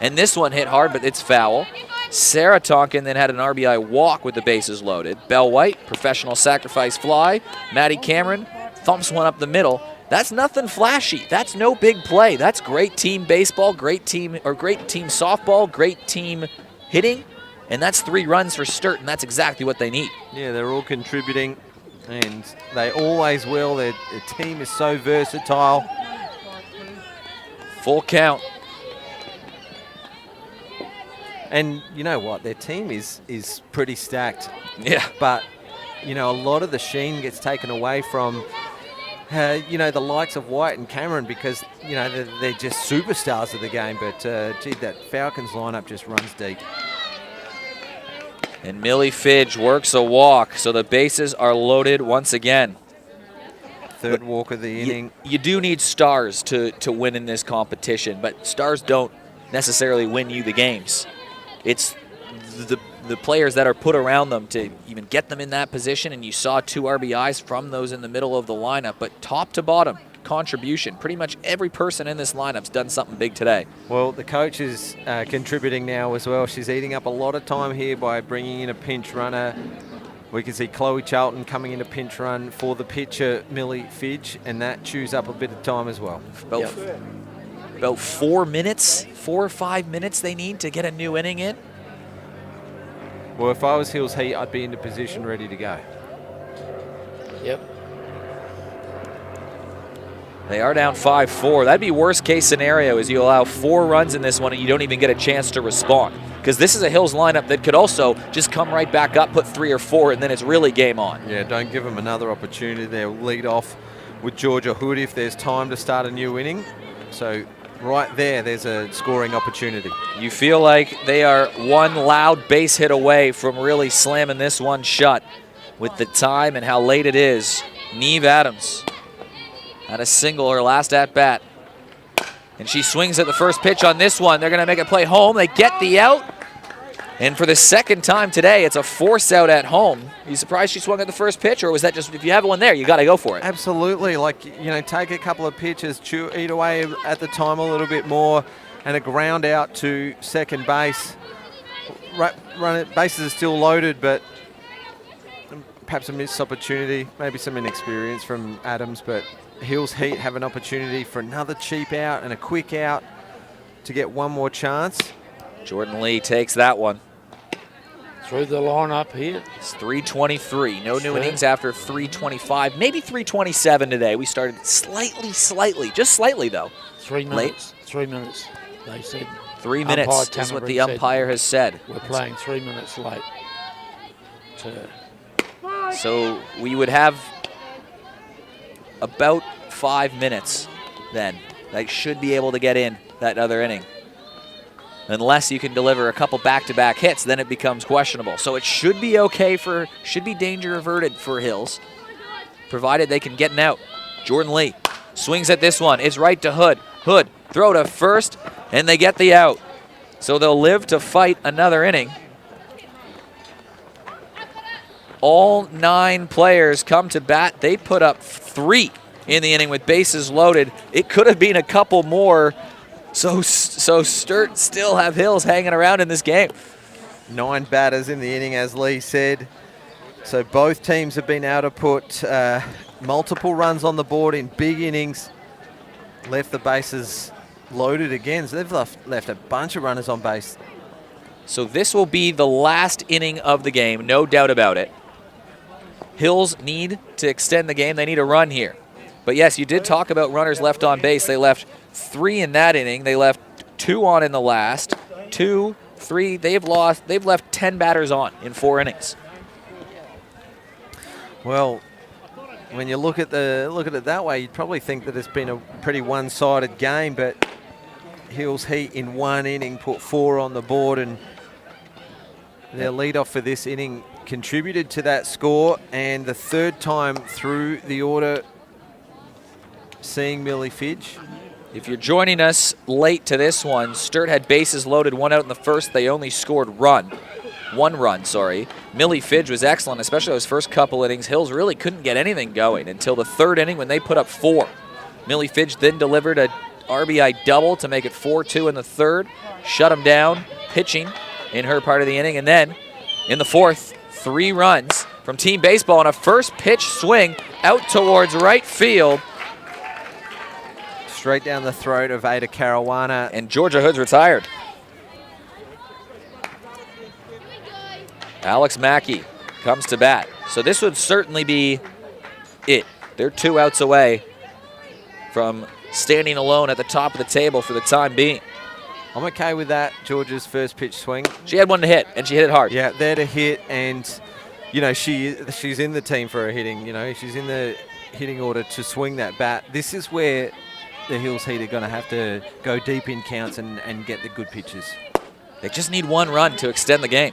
And this one hit hard, but it's foul. Sarah Tonkin then had an RBI walk with the bases loaded. Belle White, professional sacrifice fly. Maddie Cameron thumps one up the middle. That's nothing flashy. That's no big play. That's great team baseball, great team softball, great team hitting. And that's 3 runs for Sturt, and that's exactly what they need. Yeah, they're all contributing, and they always will. Their team is so versatile. Full count. And you know what? Their team is pretty stacked. Yeah. But, you know, a lot of the sheen gets taken away from, you know, the likes of White and Cameron because, you know, they're just superstars of the game. But, gee, that Falcons lineup just runs deep. And Millie Fidge works a walk, so the bases are loaded once again. Third walk of the inning. You do need stars to win in this competition, but stars don't necessarily win you the games. It's the players that are put around them to even get them in that position, and you saw 2 RBIs from those in the middle of the lineup. But top to bottom, contribution. Pretty much every person in this lineup's done something big today. Well, the coach is contributing now as well. She's eating up a lot of time here by bringing in a pinch runner. We can see Chloe Charlton coming in a pinch run for the pitcher, Millie Fidge, and that chews up a bit of time as well. About 4 minutes, 4 or 5 minutes they need to get a new inning in. Well, if I was Hills Heat, I'd be in the position ready to go. Yep. They are down 5-4. That'd be worst case scenario is you allow 4 runs in this one and you don't even get a chance to respond. Because this is a Hills lineup that could also just come right back up, put 3 or 4, and then it's really game on. Yeah, don't give them another opportunity. They'll lead off with Georgia Hood if there's time to start a new inning. So right there's a scoring opportunity. You feel like they are one loud base hit away from really slamming this one shut with the time and how late it is. Neve Adams had a single her last at-bat. And she swings at the first pitch on this one. They're going to make a play home. They get the out. And for the second time today, it's a force out at home. Are you surprised she swung at the first pitch, or was that just, if you have one there, you got to go for it? Absolutely. Like, you know, take a couple of pitches, eat away at the time a little bit more, and a ground out to second base. Run it, bases are still loaded, but perhaps a missed opportunity, maybe some inexperience from Adams, but Hills Heat have an opportunity for another cheap out and a quick out to get one more chance. Jordan Lee takes that one. Through the lineup here. It's 3:23. No new innings after 3:25. Maybe 3:27 today. We started slightly, just slightly though. 3 minutes. Late. 3 minutes, they said. 3 minutes is what the umpire has said. We're playing 3 minutes late. So we would have about 5 minutes then. They should be able to get in that other inning. Unless you can deliver a couple back-to-back hits, then it becomes questionable. So it should be okay should be danger averted for Hills, provided they can get an out. Jordan Lee swings at this one. It's right to Hood. Hood, throw to first, and they get the out. So they'll live to fight another inning. All 9 players come to bat. They put up 3 in the inning with bases loaded. It could have been a couple more. So Sturt still have Hills hanging around in this game. 9 batters in the inning, as Lee said. So both teams have been able to put multiple runs on the board in big innings. Left the bases loaded again. So they've left a bunch of runners on base. So this will be the last inning of the game, no doubt about it. Hills need to extend the game. They need a run here. But yes, you did talk about runners left on base. They left 3 in that inning. They left 2 on in the last. 2, 3. They've left 10 batters on in 4 innings. Well, when you look at it that way, you'd probably think that it's been a pretty one-sided game. But Hills Heat in 1 inning put 4 on the board, and their leadoff for this inning contributed to that score. And the 3rd time through the order, seeing Millie Fidge. If you're joining us late to this one, Sturt had bases loaded, 1 out in the first. They only scored 1 run. Millie Fidge was excellent, especially those first couple innings. Hills really couldn't get anything going until the 3rd inning when they put up 4. Millie Fidge then delivered a RBI double to make it 4-2 in the 3rd. Shut them down, pitching in her part of the inning. And then in the 4th, 3 runs from Team Baseball on a first pitch swing out towards right field. Straight down the throat of Ada Caruana. And Georgia Hood's retired. Alex Mackey comes to bat. So this would certainly be it. They're 2 outs away from standing alone at the top of the table for the time being. I'm okay with that, Georgia's first pitch swing. She had one to hit, and she hit it hard. Yeah, there to hit, and, you know, she's in the team for her hitting. You know, she's in the hitting order to swing that bat. This is where the Hills Heat are going to have to go deep in counts and get the good pitches. They just need one run to extend the game.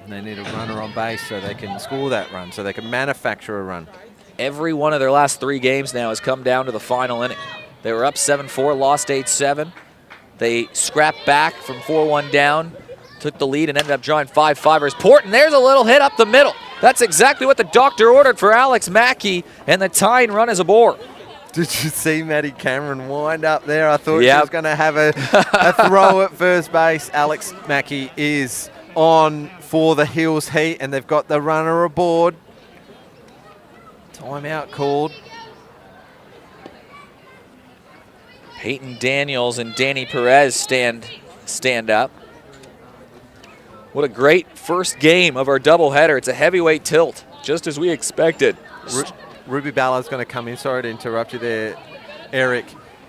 And they need a runner on base so they can score that run, so they can manufacture a run. Every one of their last 3 games now has come down to the final inning. They were up 7-4, lost 8-7. They scrapped back from 4-1 down, took the lead, and ended up drawing 5-5ers. Porton, there's a little hit up the middle. That's exactly what the doctor ordered for Alex Mackey, and the tying run is a bore. Did you see Maddie Cameron wind up there? I thought she was going to have a throw at first base. Alex Mackey is on for the Hills Heat, and they've got the runner aboard. Timeout called. Peyton Daniels and Danny Perez stand up. What a great first game of our doubleheader. It's a heavyweight tilt, just as we expected. Ruby Ballard's going to come in. Sorry to interrupt you there, Eric.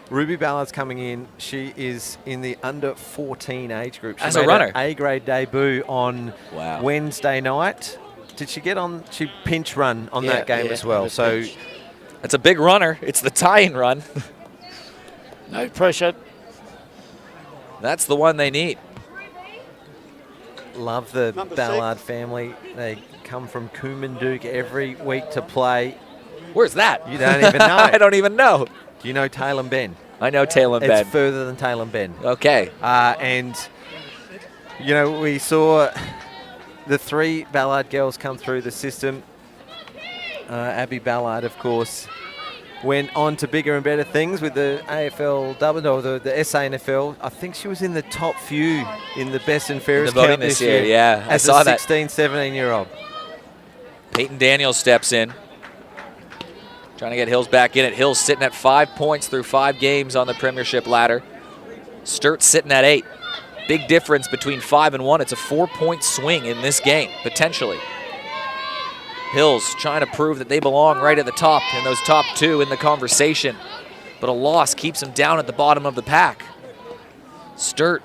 Ruby Ballard's coming in. She is in the under 14 age group. She as made a runner. An A-grade debut on Wednesday night. Did she get on? She pinch run on that game as well. So it's a big runner. It's the tying run. No pressure. That's the one they need. Love the Ballard family. They come from Coomanduk every week to play. Where's that? You don't even know. I don't even know. Do you know Taylor Bend? I know Taylor Bend. It's further than Taylor Bend. Okay. And, you know, we saw the 3 Ballard girls come through the system. Abby Ballard, of course, went on to bigger and better things with the AFL or the SANFL. I think she was in the top few in the best and fairest count this year. Yeah, as I saw a 16, 17-year-old. Peyton Daniels steps in. Trying to get Hills back in it. Hills sitting at 5 points through 5 games on the premiership ladder. Sturt sitting at 8. Big difference between 5 and 1. It's a 4-point swing in this game, potentially. Hills trying to prove that they belong right at the top in those top 2 in the conversation. But a loss keeps them down at the bottom of the pack. Sturt,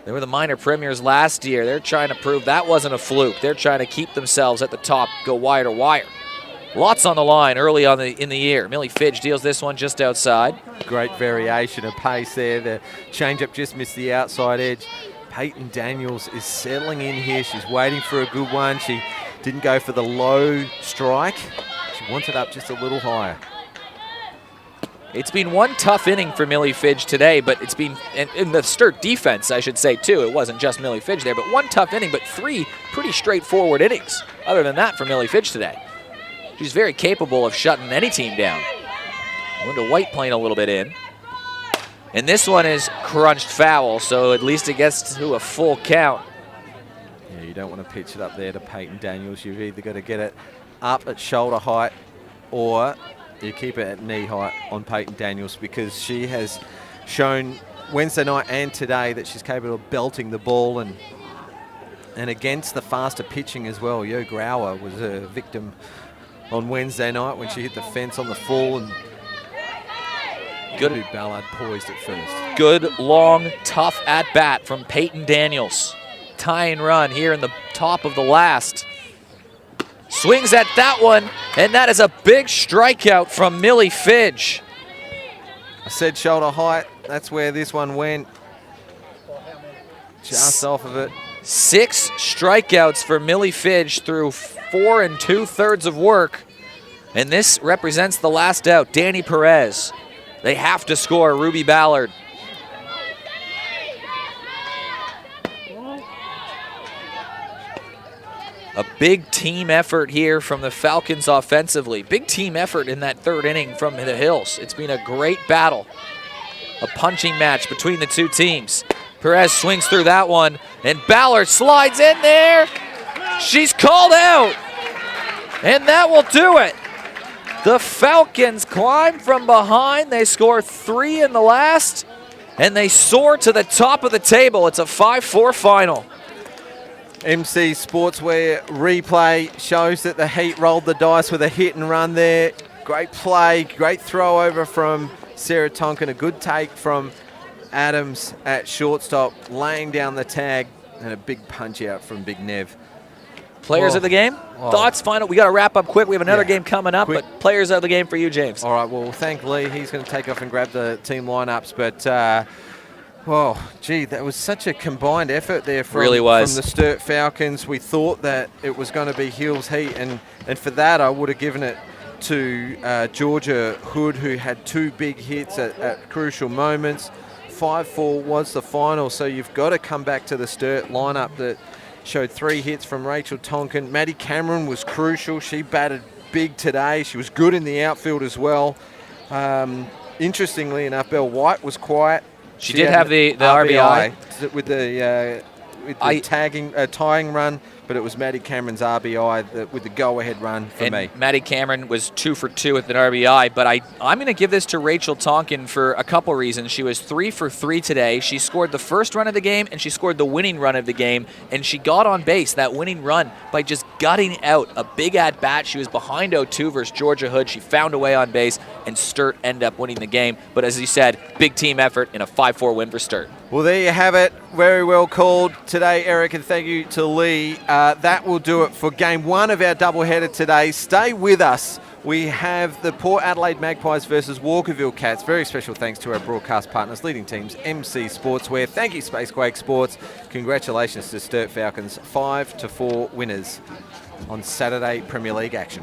they were the minor premiers last year. They're trying to prove that wasn't a fluke. They're trying to keep themselves at the top, go wire to wire. Lots on the line early in the year. Millie Fidge deals this one just outside. Great variation of pace there. The changeup just missed the outside edge. Peyton Daniels is settling in here. She's waiting for a good one. She didn't go for the low strike. She wants it up just a little higher. It's been one tough inning for Millie Fidge today, but it's been, in the Sturt defense, I should say, too. It wasn't just Millie Fidge there, but one tough inning, but 3 pretty straightforward innings. Other than that for Millie Fidge today. She's very capable of shutting any team down. Linda White playing a little bit in. And this one is crunched foul, so at least it gets to a full count. Yeah, you don't want to pitch it up there to Peyton Daniels. You've either got to get it up at shoulder height or you keep it at knee height on Peyton Daniels, because she has shown Wednesday night and today that she's capable of belting the ball and against the faster pitching as well. Yo Grauer was a victim on Wednesday night when she hit the fence on the full, and good Ballard poised at first. Good, long, tough at-bat from Peyton Daniels. Tying run here in the top of the last. Swings at that one, and that is a big strikeout from Millie Fidge. I said shoulder height. That's where this one went. Just off of it. 6 strikeouts for Millie Fidge through 4 2/3 of work. And this represents the last out. Danny Perez. They have to score. Ruby Ballard. A big team effort here from the Falcons offensively. Big team effort in that 3rd inning from the Hills. It's been a great battle. A punching match between the 2 teams. Perez swings through that one, and Ballard slides in there. She's called out, and that will do it. The Falcons climb from behind. They score 3 in the last, and they soar to the top of the table. It's a 5-4 final. MC Sportswear replay shows that the Heat rolled the dice with a hit and run there. Great play, great throw over from Sarah Tonkin, a good take from Adams at shortstop, laying down the tag, and a big punch out from Big Nev. Players of the game? Thoughts, final? We got to wrap up quick. We have another game coming up, but players of the game for you, James. All right, well, we'll thank Lee. He's going to take off and grab the team lineups, but gee, that was such a combined effort there from the Sturt Falcons. We thought that it was going to be Hills Heat, and for that I would have given it to Georgia Hood, who had 2 big hits at crucial moments. 5-4 was the final, so you've got to come back to the Sturt lineup that showed 3 hits from Rachel Tonkin. Maddie Cameron was crucial. She batted big today. She was good in the outfield as well. Interestingly enough, Belle White was quiet. She did have the RBI with the tying run, but it was Maddie Cameron's RBI with the go-ahead run for me. Maddie Cameron was 2 for 2 with an RBI, but I'm going to give this to Rachel Tonkin for a couple reasons. She was 3 for 3 today. She scored the first run of the game, and she scored the winning run of the game, and she got on base, that winning run, by just gutting out a big at-bat. She was behind 0-2 versus Georgia Hood. She found a way on base, and Sturt ended up winning the game. But as you said, big team effort in a 5-4 win for Sturt. Well, there you have it. Very well called today, Eric, and thank you to Lee. That will do it for Game 1 of our doubleheader today. Stay with us. We have the Port Adelaide Magpies versus Walkerville Cats. Very special thanks to our broadcast partners, leading teams, MC Sportswear. Thank you, Spacequake Sports. Congratulations to Sturt Falcons, 5-4 winners on Saturday Premier League action.